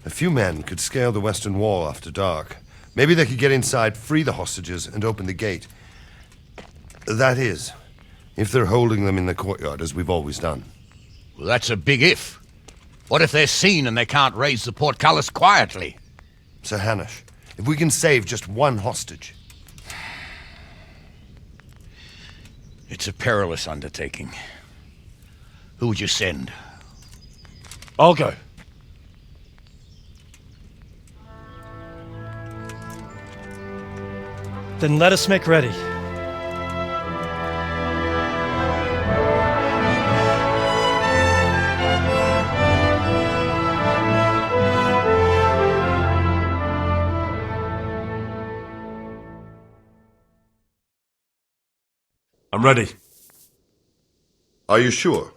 a few men could scale the western wall after dark, maybe they could get inside, free the hostages, and open the gate. That is, if they're holding them in the courtyard, as we've always done. Well, that's a big if. What if they're seen and they can't raise the portcullis quietly? Sir Hanish, if we can save just one hostage... It's a perilous undertaking. Who would you send? I'll go. Then let us make ready. I'm ready. Are you sure?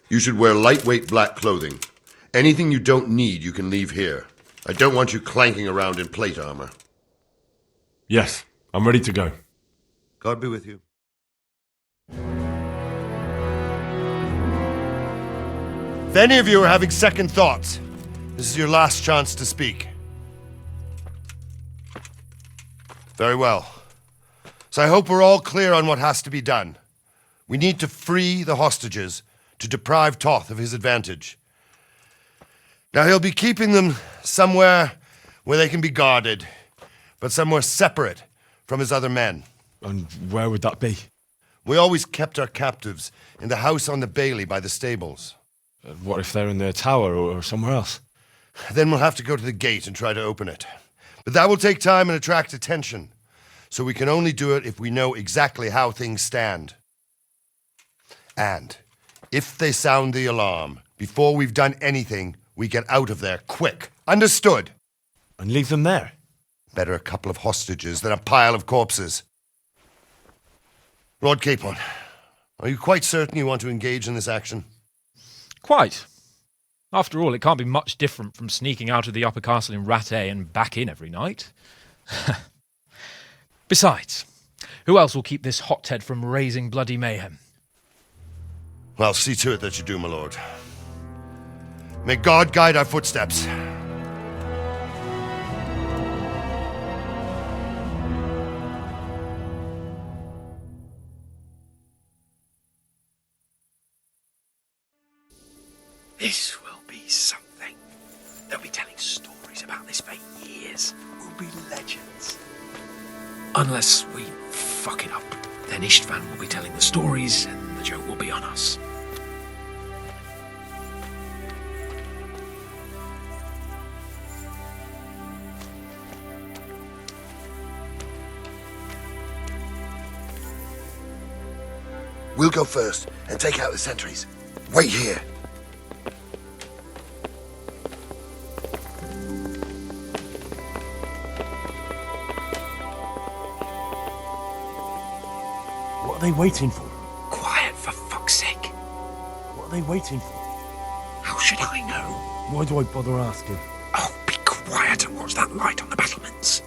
You should wear lightweight black clothing. Anything you don't need, you can leave here. I don't want you clanking around in plate armor. Yes, I'm ready to go. God be with you. If any of you are having second thoughts, this is your last chance to speak. Very well. So I hope we're all clear on what has to be done. We need to free the hostages to deprive Toth of his advantage. Now he'll be keeping them somewhere where they can be guarded, but somewhere separate from his other men. And where would that be? We always kept our captives in the house on the Bailey by the stables. What if they're in their tower or somewhere else? Then we'll have to go to the gate and try to open it. But that will take time and attract attention. So we can only do it if we know exactly how things stand. And if they sound the alarm, before we've done anything, we get out of there quick. Understood? And leave them there? Better a couple of hostages than a pile of corpses. Lord Capon, are you quite certain you want to engage in this action? Quite. After all, it can't be much different from sneaking out of the upper castle in Rattay and back in every night. Besides, who else will keep this hothead from raising bloody mayhem? Well, see to it that you do, my lord. May God guide our footsteps. This will be something. They'll be telling stories about this for years. We'll be legends. Unless we fuck it up, then Istvan will be telling the stories and the joke will be on us. We'll go first and take out the sentries. Wait here. What are they waiting for? Quiet, for fuck's sake. What are they waiting for? How should I know? Why do I bother asking? Oh, be quiet and watch that light on the battlements.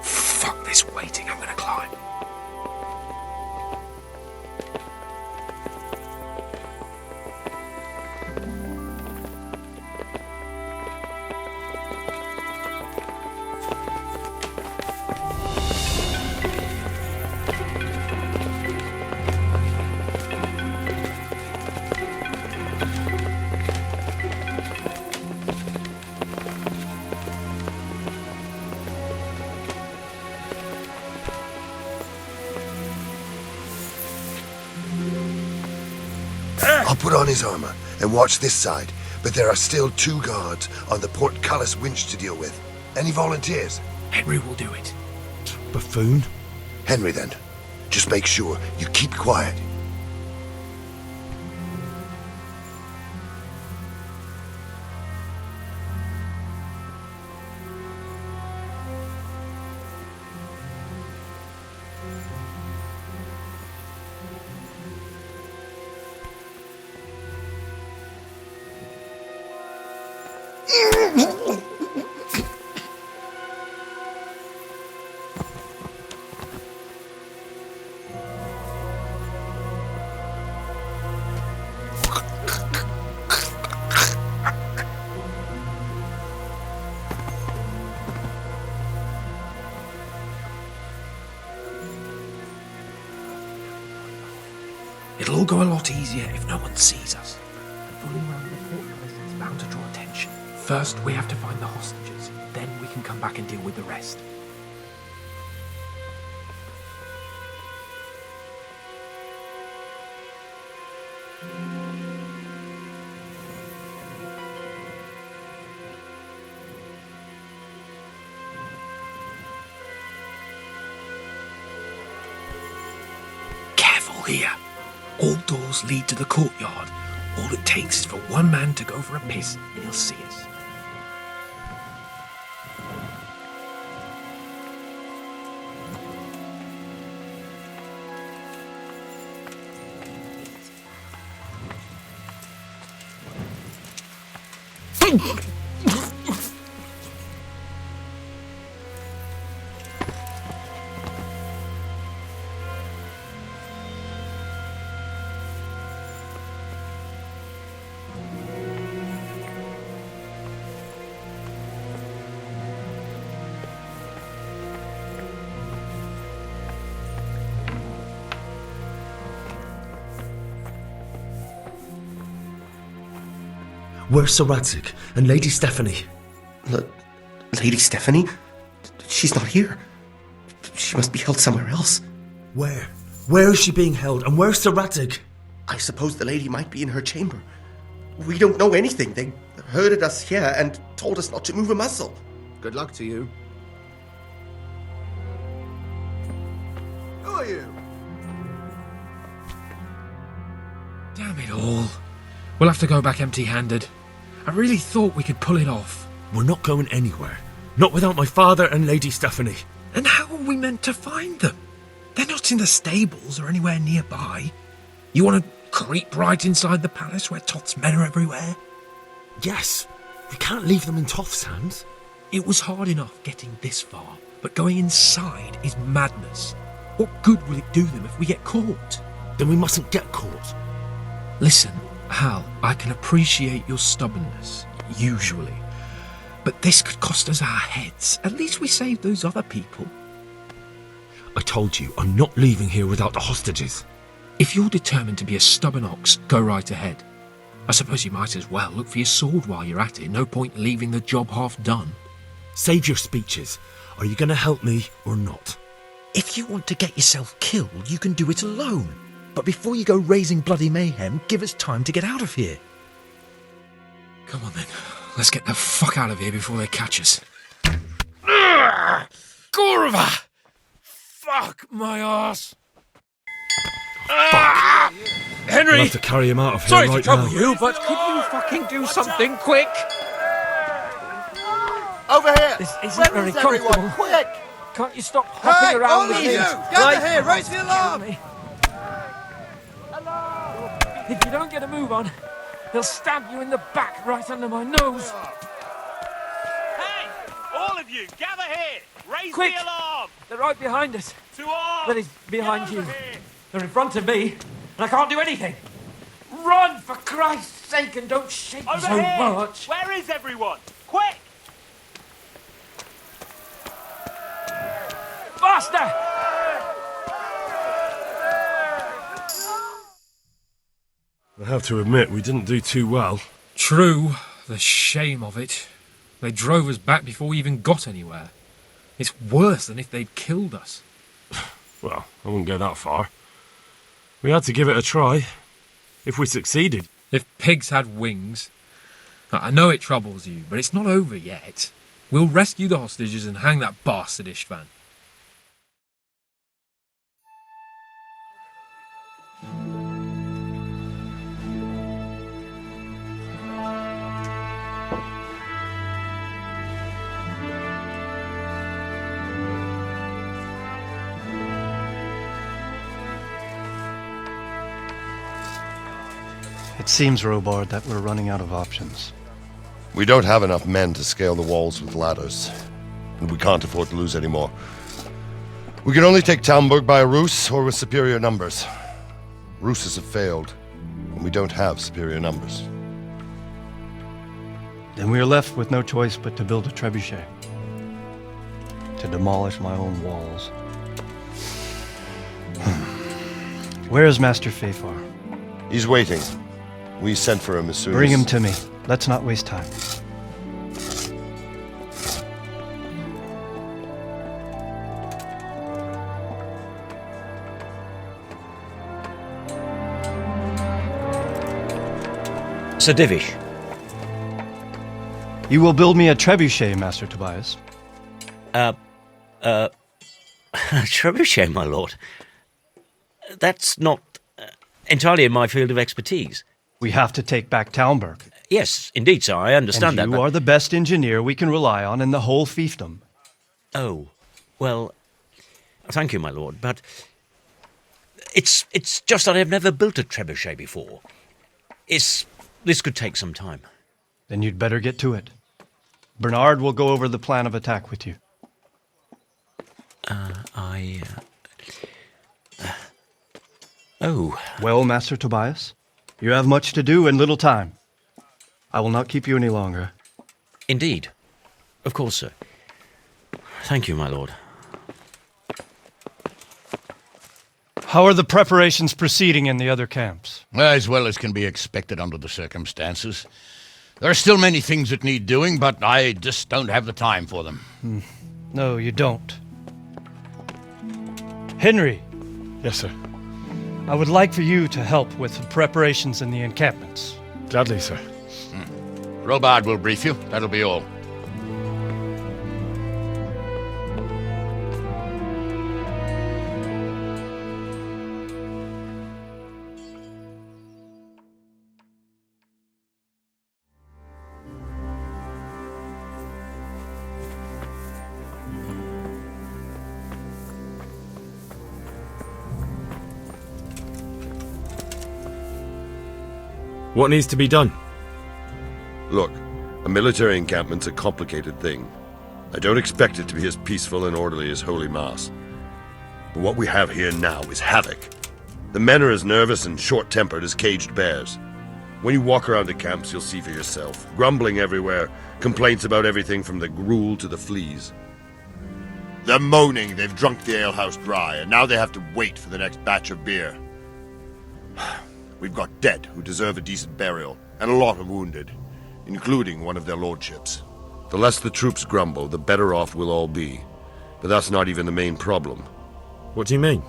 Fuck this waiting, I'm gonna climb. I'll put on his armor and watch this side, but there are still 2 guards on the portcullis winch to deal with. Any volunteers? Henry will do it. Buffoon? Henry, then. Just make sure you keep quiet. It'll all go a lot easier if no one sees us. Fooling around with the fortress is bound to draw attention. First, we have to find the hostages. Then we can come back and deal with the rest. Careful here. All doors lead to the courtyard. All it takes is for one man to go for a piss and he'll see us. Where's Sir Radzik and Lady Stephanie? Lady Stephanie? She's not here. She must be held somewhere else. Where? Where is she being held, and where's Sir Radzik? I suppose the lady might be in her chamber. We don't know anything. They herded us here and told us not to move a muscle. Good luck to you. Who are you? Damn it all. We'll have to go back empty-handed. I really thought we could pull it off. We're not going anywhere. Not without my father and Lady Stephanie. And how are we meant to find them? They're not in the stables or anywhere nearby. You want to creep right inside the palace where Toth's men are everywhere? Yes. We can't leave them in Toth's hands. It was hard enough getting this far, but going inside is madness. What good will it do them if we get caught? Then we mustn't get caught. Listen, Hal, I can appreciate your stubbornness, usually. But this could cost us our heads. At least we saved those other people. I told you, I'm not leaving here without the hostages. If you're determined to be a stubborn ox, go right ahead. I suppose you might as well look for your sword while you're at it. No point leaving the job half done. Save your speeches. Are you going to help me or not? If you want to get yourself killed, you can do it alone. But before you go raising bloody mayhem, give us time to get out of here. Come on then. Let's get the fuck out of here before they catch us. Gorva! Fuck my ass! Henry! We'll have to carry him out of here Sorry right to trouble now. you, but could you fucking do something quick? Over here! This isn't Where very is everyone? comfortable. Quick! Can't you stop hopping around all with of me? you! Gather here! Raise the alarm! If you don't get a move on, they'll stab you in the back right under my nose. Hey! All of you, gather here! Raise Quick! the alarm! They're right behind us. To arms! That is, behind Get you. over here. They're in front of me, and I can't do anything. Run, for Christ's sake, and don't shake me Over so here! much. Where is everyone? Quick! Faster! I have to admit, we didn't do too well. True. The shame of it. They drove us back before we even got anywhere. It's worse than if they'd killed us. Well, I wouldn't go that far. We had to give it a try. If we succeeded. If pigs had wings. I know it troubles you, but it's not over yet. We'll rescue the hostages and hang that bastard Istvan. It seems, Robard, that we're running out of options. We don't have enough men to scale the walls with ladders, and we can't afford to lose any more. We can only take Talmberg by a ruse or with superior numbers. Ruses have failed, and we don't have superior numbers. Then we are left with no choice but to build a trebuchet. To demolish my own walls. Where is Master Fafar? He's waiting. We sent for him as soon Bring as... him to me. Let's not waste time. Sir Divish. You will build me a trebuchet, Master Tobias. Trebuchet, my lord. That's not entirely in my field of expertise. We have to take back Talmberg. Yes, indeed, sir, I understand and that. You are the best engineer we can rely on in the whole fiefdom. Oh, well, thank you, my lord, but it's just that I've never built a trebuchet before. This could take some time. Then you'd better get to it. Bernard will go over the plan of attack with you. Oh. Well, Master Tobias, you have much to do and little time. I will not keep you any longer. Indeed. Of course, sir. Thank you, my lord. How are the preparations proceeding in the other camps? As well as can be expected under the circumstances. There are still many things that need doing, but I just don't have the time for them. No, you don't. Henry. Yes, sir. I would like for you to help with the preparations in the encampments. Gladly, sir. Robard will brief you. That'll be all. What needs to be done? Look, a military encampment's a complicated thing. I don't expect it to be as peaceful and orderly as Holy Mass. But what we have here now is havoc. The men are as nervous and short-tempered as caged bears. When you walk around the camps, you'll see for yourself. Grumbling everywhere, complaints about everything from the gruel to the fleas. They're moaning they've drunk the alehouse dry, and now they have to wait for the next batch of beer. We've got dead who deserve a decent burial, and a lot of wounded, including one of their lordships. The less the troops grumble, the better off we'll all be. But that's not even the main problem. What do you mean?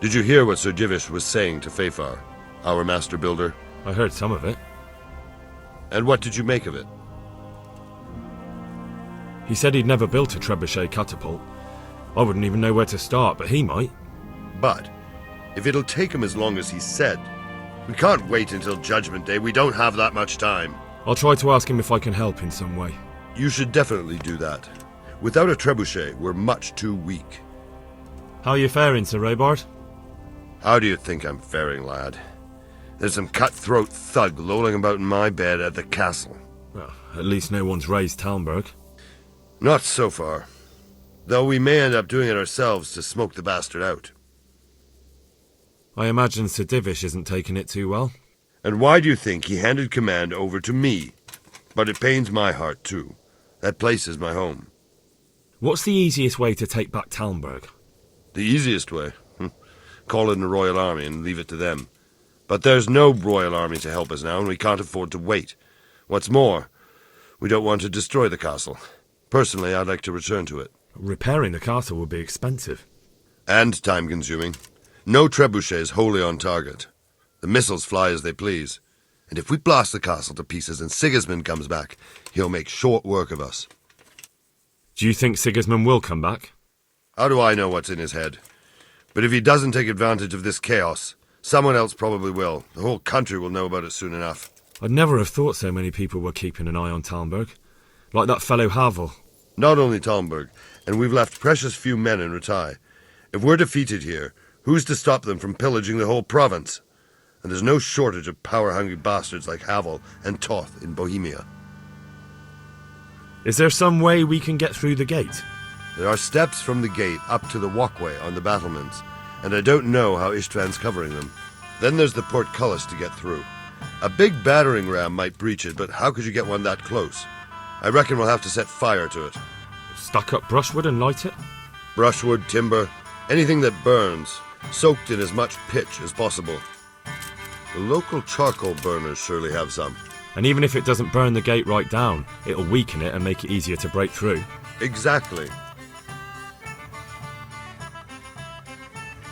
Did you hear what Sir Divish was saying to Fafar, our master builder? I heard some of it. And what did you make of it? He said he'd never built a trebuchet catapult. I wouldn't even know where to start, but he might. But if it'll take him as long as he said, we can't wait until Judgment Day. We don't have that much time. I'll try to ask him if I can help in some way. You should definitely do that. Without a trebuchet, we're much too weak. How are you faring, Sir Robard? How do you think I'm faring, lad? There's some cutthroat thug lolling about in my bed at the castle. Well, at least no one's raised Talmberg. Not so far. Though we may end up doing it ourselves to smoke the bastard out. I imagine Sir Divish isn't taking it too well. And why do you think he handed command over to me? But it pains my heart, too. That place is my home. What's the easiest way to take back Talmberg? The easiest way? Call in the Royal Army and leave it to them. But there's no Royal Army to help us now, and we can't afford to wait. What's more, we don't want to destroy the castle. Personally, I'd like to return to it. Repairing the castle would be expensive. And time-consuming. No trebuchet is wholly on target. The missiles fly as they please. And if we blast the castle to pieces and Sigismund comes back, he'll make short work of us. Do you think Sigismund will come back? How do I know what's in his head? But if he doesn't take advantage of this chaos, someone else probably will. The whole country will know about it soon enough. I'd never have thought so many people were keeping an eye on Talmberg. Like that fellow Havel. Not only Talmberg, and we've left precious few men in Ratai. If we're defeated here, who's to stop them from pillaging the whole province? And there's no shortage of power-hungry bastards like Havel and Toth in Bohemia. Is there some way we can get through the gate? There are steps from the gate up to the walkway on the battlements, and I don't know how Istvan's covering them. Then there's the portcullis to get through. A big battering ram might breach it, but how could you get one that close? I reckon we'll have to set fire to it. Stack up brushwood and light it? Brushwood, timber, anything that burns, soaked in as much pitch as possible. The local charcoal burners surely have some. And even if it doesn't burn the gate right down, it'll weaken it and make it easier to break through. Exactly.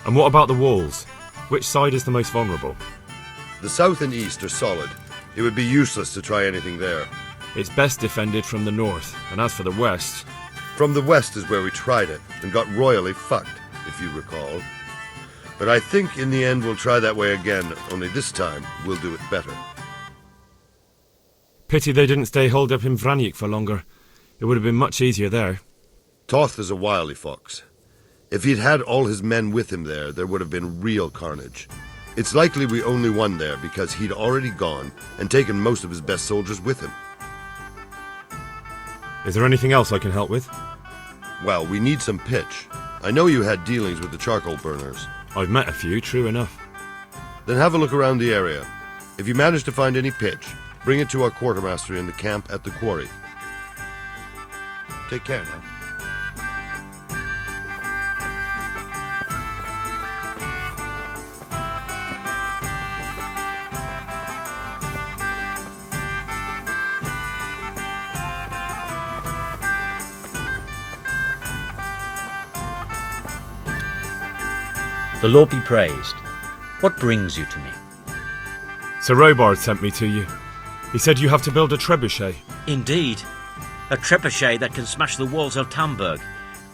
And what about the walls? Which side is the most vulnerable? The south and east are solid. It would be useless to try anything there. It's best defended from the north, and as for the west... From the west is where we tried it, and got royally fucked, if you recall. But I think in the end we'll try that way again, only this time we'll do it better. Pity they didn't stay holed up in Vranic for longer. It would have been much easier there. Toth is a wily fox. If he'd had all his men with him there would have been real carnage. It's likely we only won there because he'd already gone and taken most of his best soldiers with him. Is there anything else I can help with? Well, we need some pitch. I know you had dealings with the charcoal burners. I've met a few, true enough. Then have a look around the area. If you manage to find any pitch, bring it to our quartermaster in the camp at the quarry. Take care now. The Lord be praised. What brings you to me? Sir Robard sent me to you. He said you have to build a trebuchet. Indeed. A trebuchet that can smash the walls of Tamburg.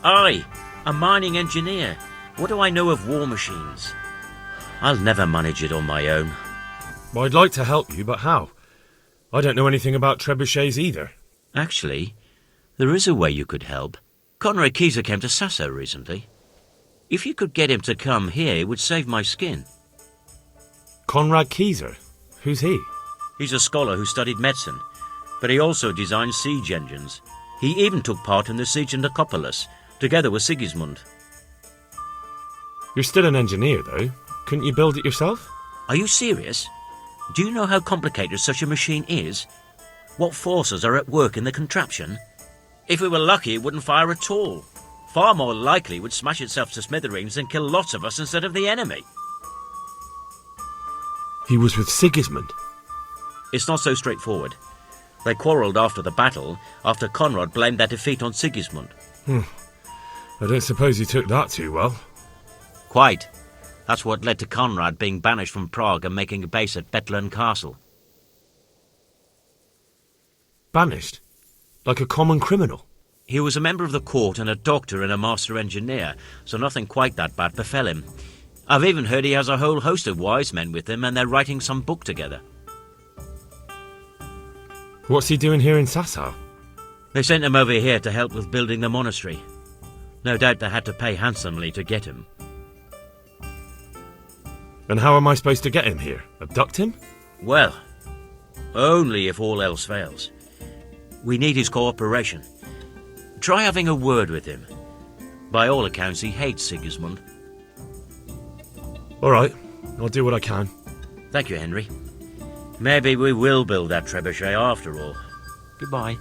I, a mining engineer. What do I know of war machines? I'll never manage it on my own. Well, I'd like to help you, but how? I don't know anything about trebuchets either. Actually, there is a way you could help. Conrad Keyser came to Sasso recently. If you could get him to come here, it would save my skin. Conrad Keyser? Who's he? He's a scholar who studied medicine, but he also designed siege engines. He even took part in the siege of Nicopolis, together with Sigismund. You're still an engineer, though. Couldn't you build it yourself? Are you serious? Do you know how complicated such a machine is? What forces are at work in the contraption? If we were lucky, it wouldn't fire at all. Far more likely it would smash itself to smithereens and kill lots of us instead of the enemy. He was with Sigismund. It's not so straightforward. They quarrelled after the battle, after Conrad blamed their defeat on Sigismund. I don't suppose he took that too well. Quite. That's what led to Conrad being banished from Prague and making a base at Betlen Castle. Banished? Like a common criminal? He was a member of the court and a doctor and a master engineer, so nothing quite that bad befell him. I've even heard he has a whole host of wise men with him and they're writing some book together. What's he doing here in Sassau? They sent him over here to help with building the monastery. No doubt they had to pay handsomely to get him. And how am I supposed to get him here? Abduct him? Well, only if all else fails. We need his cooperation. Try having a word with him. By all accounts, he hates Sigismund. All right, I'll do what I can. Thank you, Henry. Maybe we will build that trebuchet after all. Goodbye.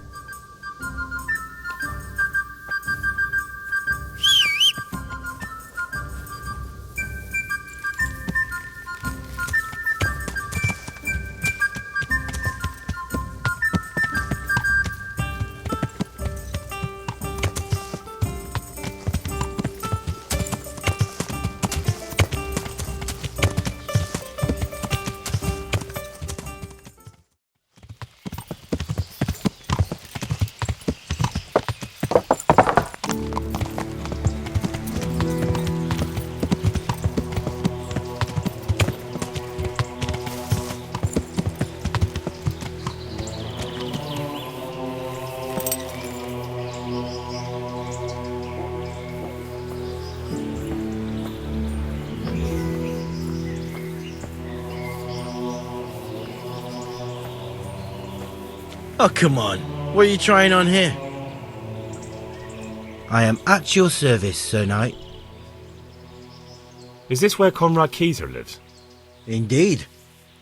Oh, come on. What are you trying on here? I am at your service, Sir Knight. Is this where Conrad Keyser lives? Indeed.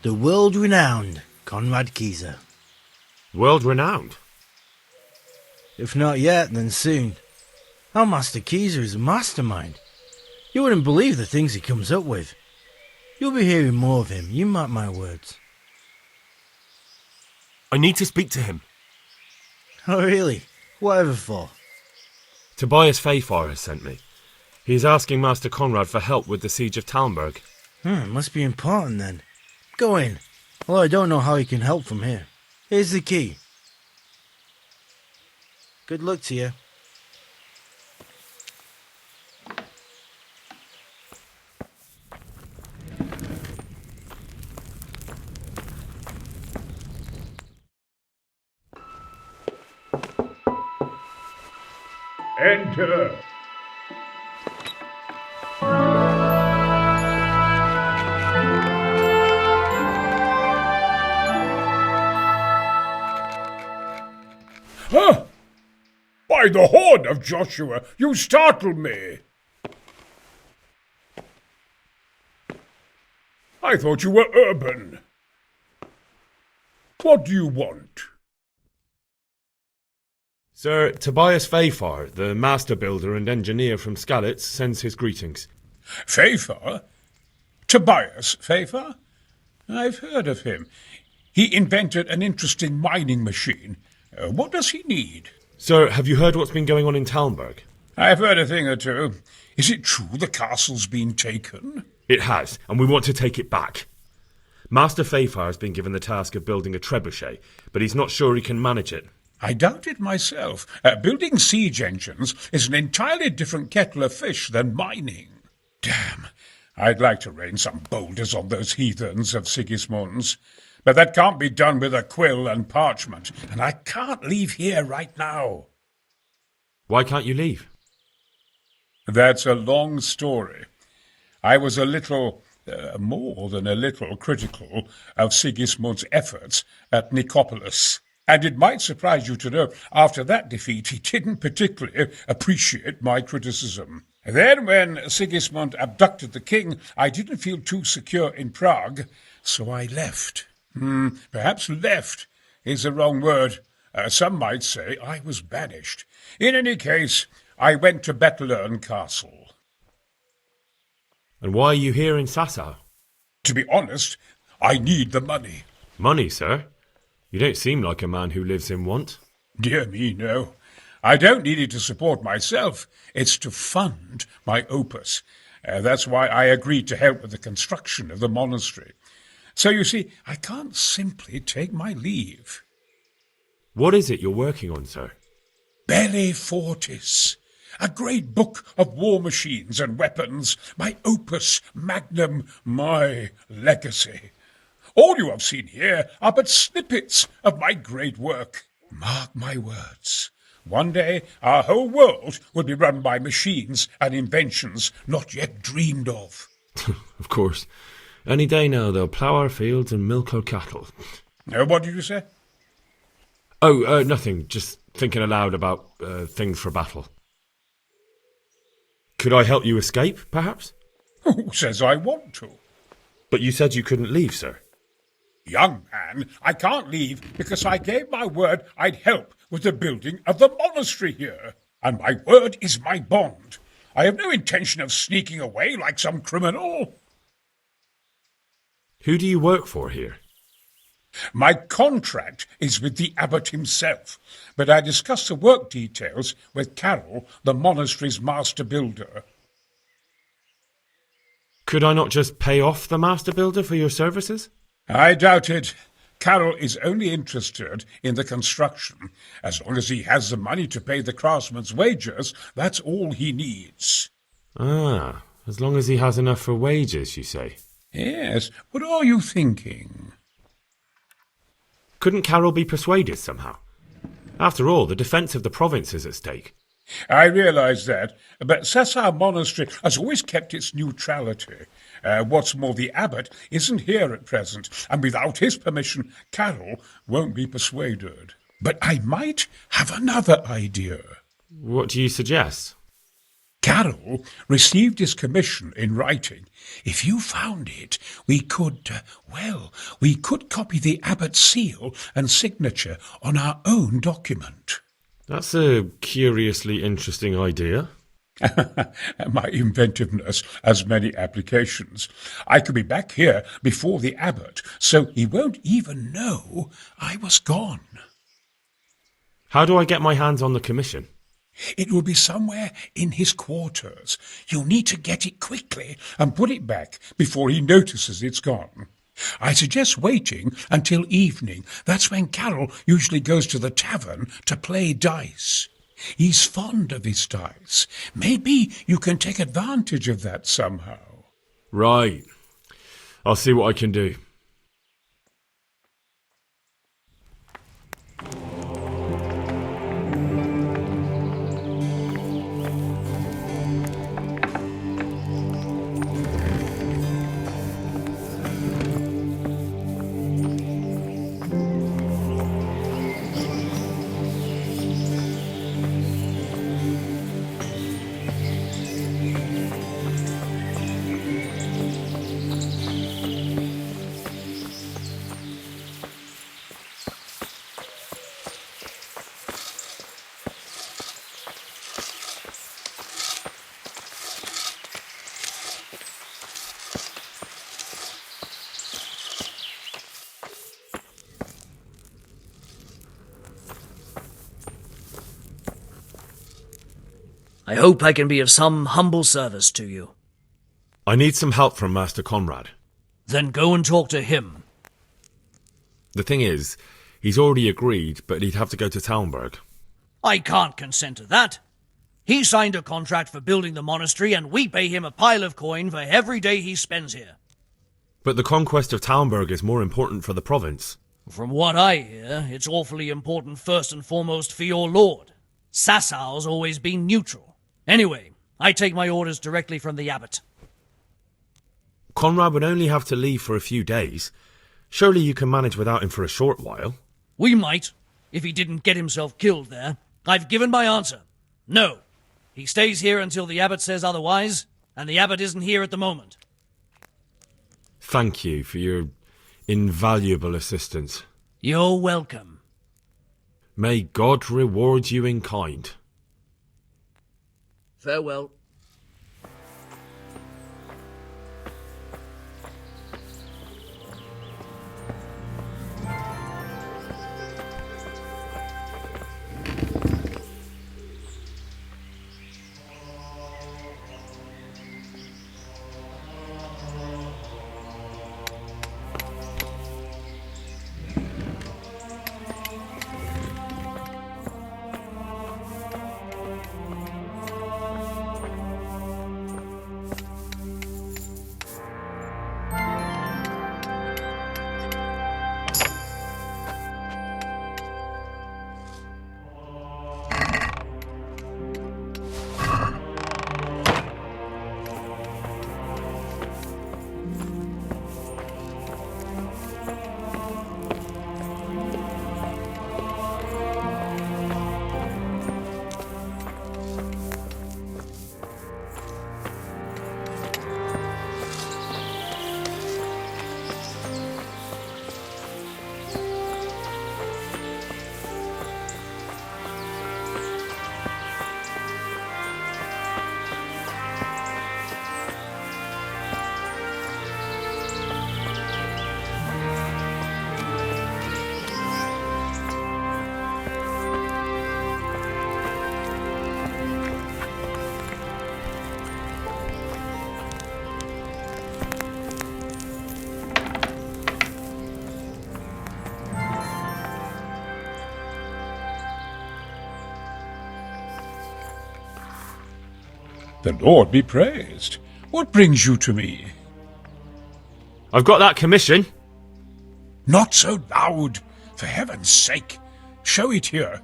The world-renowned Conrad Keyser. World-renowned? If not yet, then soon. Our Master Keyser is a mastermind. You wouldn't believe the things he comes up with. You'll be hearing more of him, you mark my words. I need to speak to him. Oh, really? Whatever for? Tobias Fayfar has sent me. He is asking Master Conrad for help with the siege of Talmberg. It must be important then. Go in. Well, I don't know how he can help from here. Here's the key. Good luck to you. Enter. Huh? By the horn of Joshua, you startled me. I thought you were urban. What do you want? Sir, Tobias Fayfar, the master builder and engineer from Skalitz, sends his greetings. Fayfar? Tobias Fayfar? I've heard of him. He invented an interesting mining machine. What does he need? Sir, have you heard what's been going on in Talmberg? I've heard a thing or two. Is it true the castle's been taken? It has, and we want to take it back. Master Fayfar has been given the task of building a trebuchet, but he's not sure he can manage it. I doubt it myself. Building siege engines is an entirely different kettle of fish than mining. Damn, I'd like to rain some boulders on those heathens of Sigismund's. But that can't be done with a quill and parchment, and I can't leave here right now. Why can't you leave? That's a long story. I was a little, more than a little, critical of Sigismund's efforts at Nicopolis. And it might surprise you to know, after that defeat, he didn't particularly appreciate my criticism. Then, when Sigismund abducted the king, I didn't feel too secure in Prague, so I left. Perhaps left is the wrong word. Some might say I was banished. In any case, I went to Bettelern Castle. And why are you here in Sassau? To be honest, I need the money. Money, sir? You don't seem like a man who lives in want. Dear me, no. I don't need it to support myself. It's to fund my opus. That's why I agreed to help with the construction of the monastery. So, you see, I can't simply take my leave. What is it you're working on, sir? Belli Fortis, a great book of war machines and weapons, my opus magnum, my legacy. All you have seen here are but snippets of my great work. Mark my words. One day our whole world will be run by machines and inventions not yet dreamed of. Of course. Any day now they'll plough our fields and milk our cattle. What did you say? Oh, nothing. Just thinking aloud about things for battle. Could I help you escape, perhaps? Who says I want to? But you said you couldn't leave, sir. Young man, I can't leave because I gave my word I'd help with the building of the monastery here. And my word is my bond. I have no intention of sneaking away like some criminal. Who do you work for here? My contract is with the abbot himself, but I discussed the work details with Carol, the monastery's master builder. Could I not just pay off the master builder for your services? I doubt it. Carol is only interested in the construction. As long as he has the money to pay the craftsman's wages, that's all he needs. Ah, as long as he has enough for wages, you say? Yes, what are you thinking? Couldn't Carol be persuaded somehow? After all, the defence of the province is at stake. I realise that, but Sassau Monastery has always kept its neutrality. What's more, the abbot isn't here at present, and without his permission, Carol won't be persuaded. But I might have another idea. What do you suggest? Carol received his commission in writing. If you found it, we could copy the abbot's seal and signature on our own document. That's a curiously interesting idea. My inventiveness has many applications. I could be back here before the abbot, so he won't even know I was gone. How do I get my hands on the commission? It will be somewhere in his quarters. You'll need to get it quickly and put it back before he notices it's gone. I suggest waiting until evening. That's when Carol usually goes to the tavern to play dice. He's fond of his dice. Maybe you can take advantage of that somehow. Right. I'll see what I can do. I hope I can be of some humble service to you. I need some help from Master Conrad. Then go and talk to him. The thing is, he's already agreed, but he'd have to go to Talmberg. I can't consent to that. He signed a contract for building the monastery, and we pay him a pile of coin for every day he spends here. But the conquest of Talmberg is more important for the province. From what I hear, it's awfully important first and foremost for your lord. Sassau's always been neutral. Anyway, I take my orders directly from the abbot. Conrad would only have to leave for a few days. Surely you can manage without him for a short while. We might, if he didn't get himself killed there. I've given my answer. No. He stays here until the abbot says otherwise, and the abbot isn't here at the moment. Thank you for your invaluable assistance. You're welcome. May God reward you in kind. Farewell. The Lord be praised. What brings you to me? I've got that commission. Not so loud, for heaven's sake. Show it here.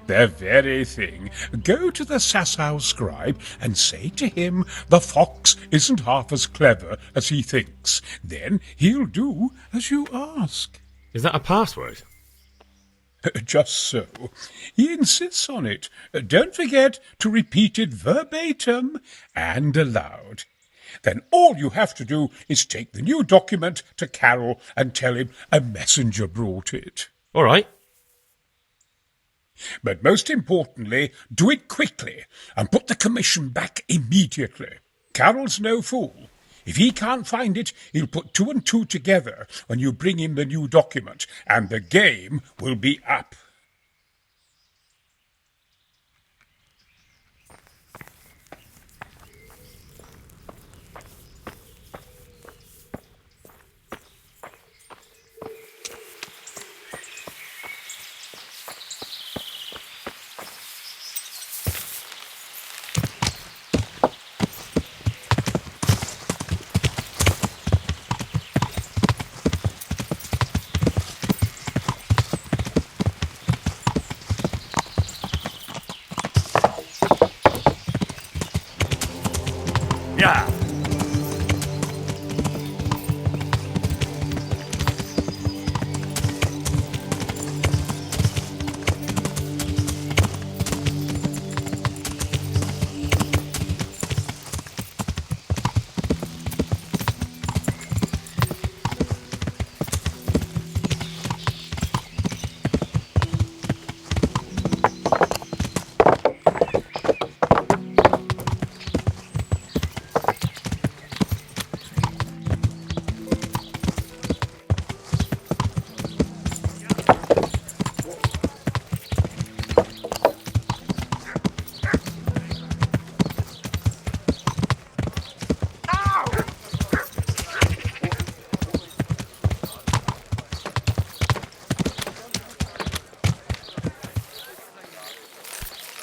The very thing. Go to the Sassau scribe and say to him the fox isn't half as clever as he thinks. Then he'll do as you ask. Is that a password? Just so. He insists on it. Don't forget to repeat it verbatim and aloud. Then all you have to do is take the new document to Carol and tell him a messenger brought it. All right. But most importantly, do it quickly and put the commission back immediately. Carroll's no fool. If he can't find it, he'll put 2 and 2 together when you bring him the new document, and the game will be up. Yeah.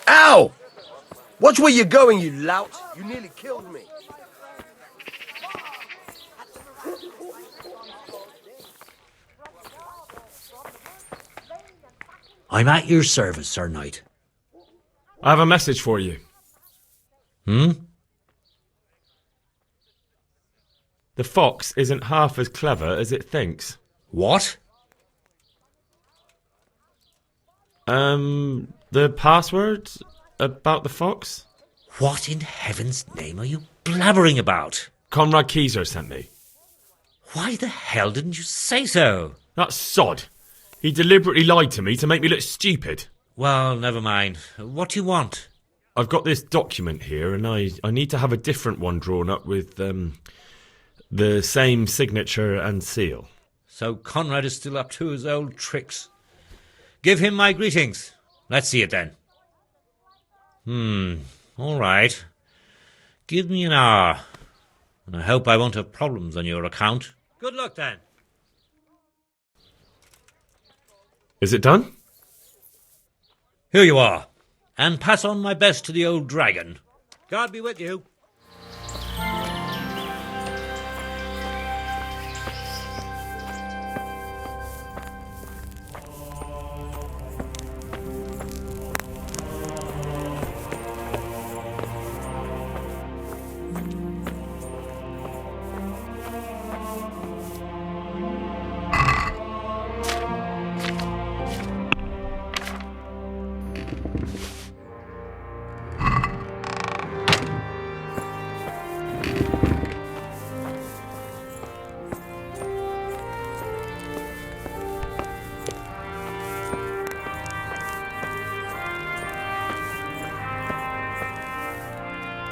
Ow! Watch where you're going, you lout. You nearly killed me. I'm at your service, Sir Knight. I have a message for you. The fox isn't half as clever as it thinks. What? The password about the fox? What in heaven's name are you blabbering about? Conrad Keyser sent me. Why the hell didn't you say so? That sod. He deliberately lied to me to make me look stupid. Well, never mind. What do you want? I've got this document here, and I need to have a different one drawn up with the same signature and seal. So Conrad is still up to his old tricks. Give him my greetings. Let's see it then. All right. Give me an hour, and I hope I won't have problems on your account. Good luck then. Is it done? Here you are. And pass on my best to the old dragon. God be with you.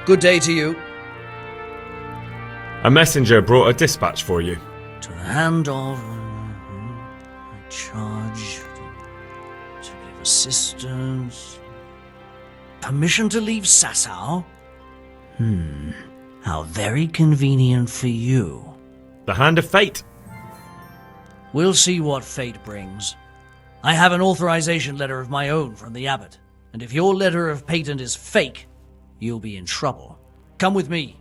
Good day to you. A messenger brought a dispatch for you. To the hand of charge to give assistance. Permission to leave Sasau? How very convenient for you. The hand of fate. We'll see what fate brings. I have an authorization letter of my own from the abbot, and if your letter of patent is fake, you'll be in trouble. Come with me.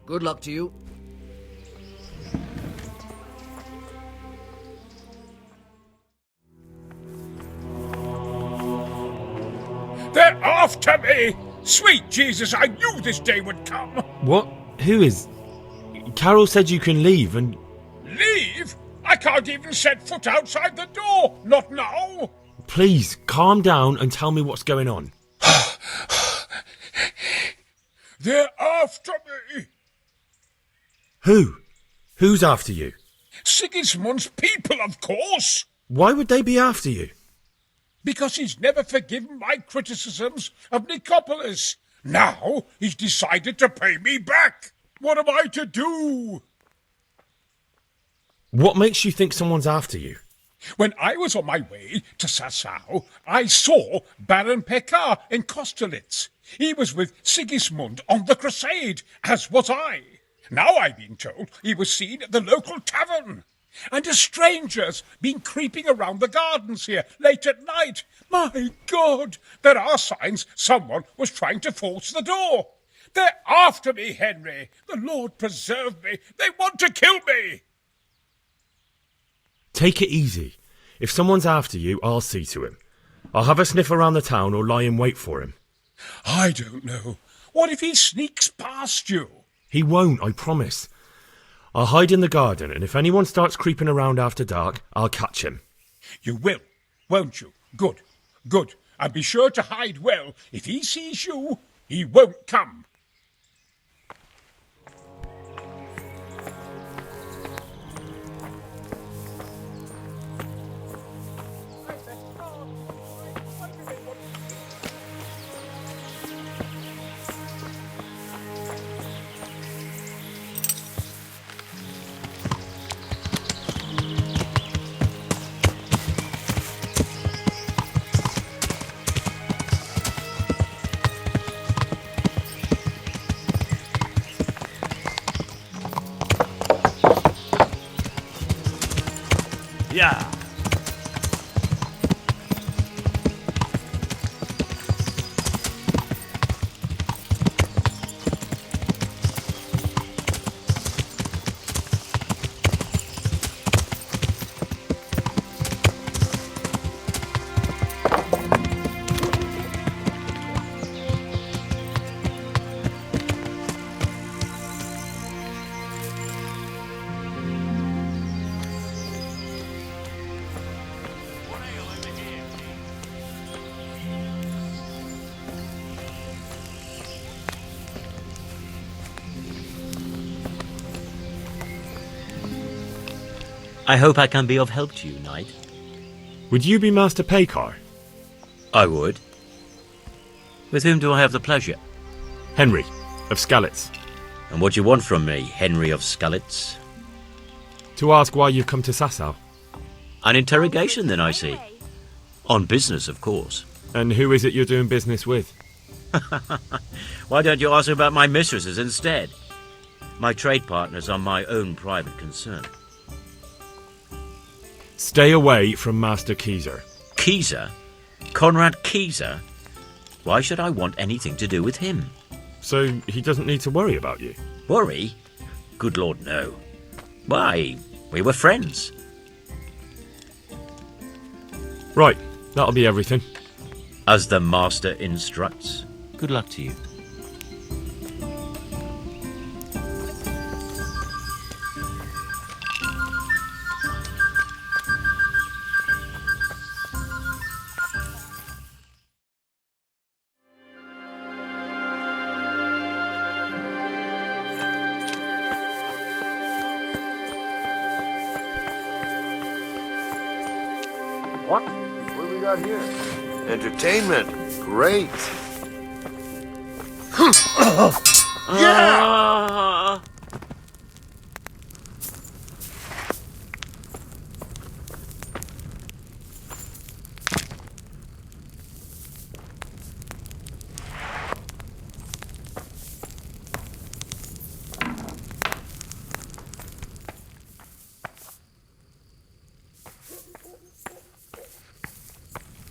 Good luck to you. They're after me! Sweet Jesus, I knew this day would come! What? Who is... Carol said you can leave and... Leave? I can't even set foot outside the door! Not now! Please, calm down and tell me what's going on. They're after me! Who? Who's after you? Sigismund's people, of course! Why would they be after you? because he's never forgiven my criticisms of Nicopolis. Now he's decided to pay me back. What am I to do? What makes you think someone's after you? When I was on my way to Sassau, I saw Baron Pekar in Kosterlitz. He was with Sigismund on the crusade, as was I. Now I've been told he was seen at the local tavern. And a stranger's been creeping around the gardens here late at night. My God, there are signs someone was trying to force the door. They're after me, Henry. The Lord preserve me. They want to kill me. Take it easy. If someone's after you, I'll see to him. I'll have a sniff around the town or lie in wait for him. I don't know. What if he sneaks past you? He won't, I promise. I'll hide in the garden, and if anyone starts creeping around after dark, I'll catch him. You will, won't you? Good, good. And be sure to hide well. If he sees you, he won't come. Yeah. I hope I can be of help to you, Knight. Would you be Master Pekar? I would. With whom do I have the pleasure? Henry, of Skalitz. And what do you want from me, Henry of Skalitz? To ask why you've come to Sassau. An interrogation, then, I see. On business, of course. And who is it you're doing business with? Why don't you ask about my mistresses instead? My trade partners are my own private concern. Stay away from Master Kieser. Kieser? Conrad Kieser? Why should I want anything to do with him? So he doesn't need to worry about you? Worry? Good Lord, no. Why, we were friends. Right, that'll be everything. As the Master instructs. Good luck to you. What? What do we got here? Entertainment. Great. Yeah!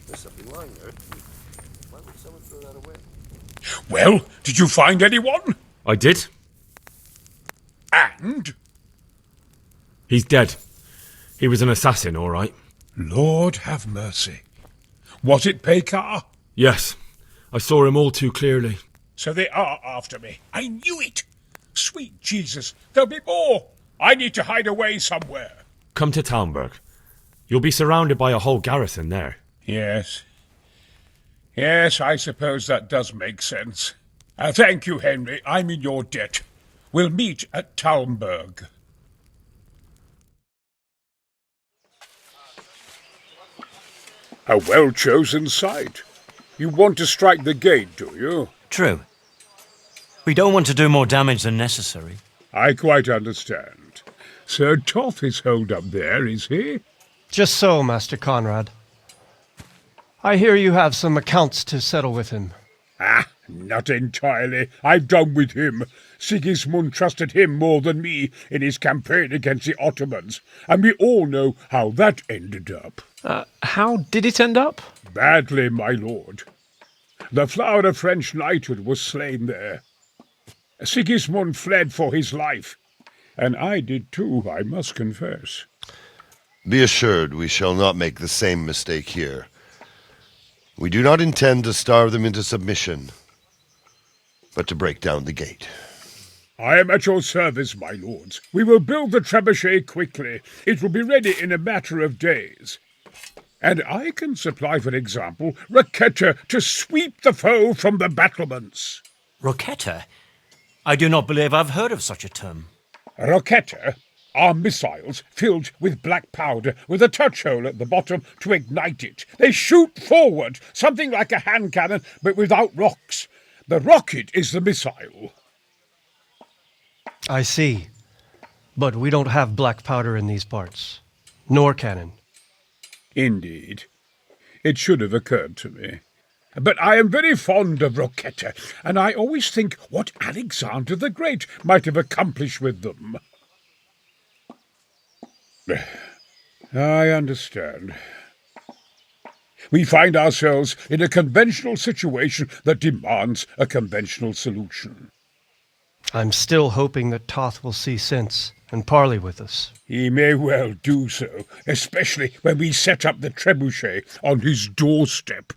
There's something lying there. Why would someone throw that away? Well, did you find anyone? I did. And? He's dead. He was an assassin, all right. Lord have mercy. Was it Pekar? Yes. I saw him all too clearly. So they are after me. I knew it. Sweet Jesus, there'll be more. I need to hide away somewhere. Come to Talmberg. You'll be surrounded by a whole garrison there. Yes. Yes, I suppose that does make sense. Thank you, Henry. I'm in your debt. We'll meet at Talmberg. A well-chosen site. You want to strike the gate, do you? True. We don't want to do more damage than necessary. I quite understand. Sir Toth is holed up there, is he? Just so, Master Conrad. I hear you have some accounts to settle with him. Ah, not entirely. I've done with him. Sigismund trusted him more than me in his campaign against the Ottomans, and we all know how that ended up. How did it end up? Badly, my lord. The flower of French knighthood was slain there. Sigismund fled for his life, and I did too, I must confess. Be assured we shall not make the same mistake here. We do not intend to starve them into submission, but to break down the gate. I am at your service, my lords. We will build the trebuchet quickly. It will be ready in a matter of days. And I can supply, for example, Roquetta to sweep the foe from the battlements. Roquetta? I do not believe I've heard of such a term. Roquetta are missiles filled with black powder with a touch hole at the bottom to ignite it. They shoot forward, something like a hand cannon, but without rocks. The rocket is the missile. I see. But we don't have black powder in these parts. Nor cannon. Indeed. It should have occurred to me. But I am very fond of Roquetta, and I always think what Alexander the Great might have accomplished with them. I understand. We find ourselves in a conventional situation that demands a conventional solution. I'm still hoping that Toth will see sense and parley with us. He may well do so, especially when we set up the trebuchet on his doorstep.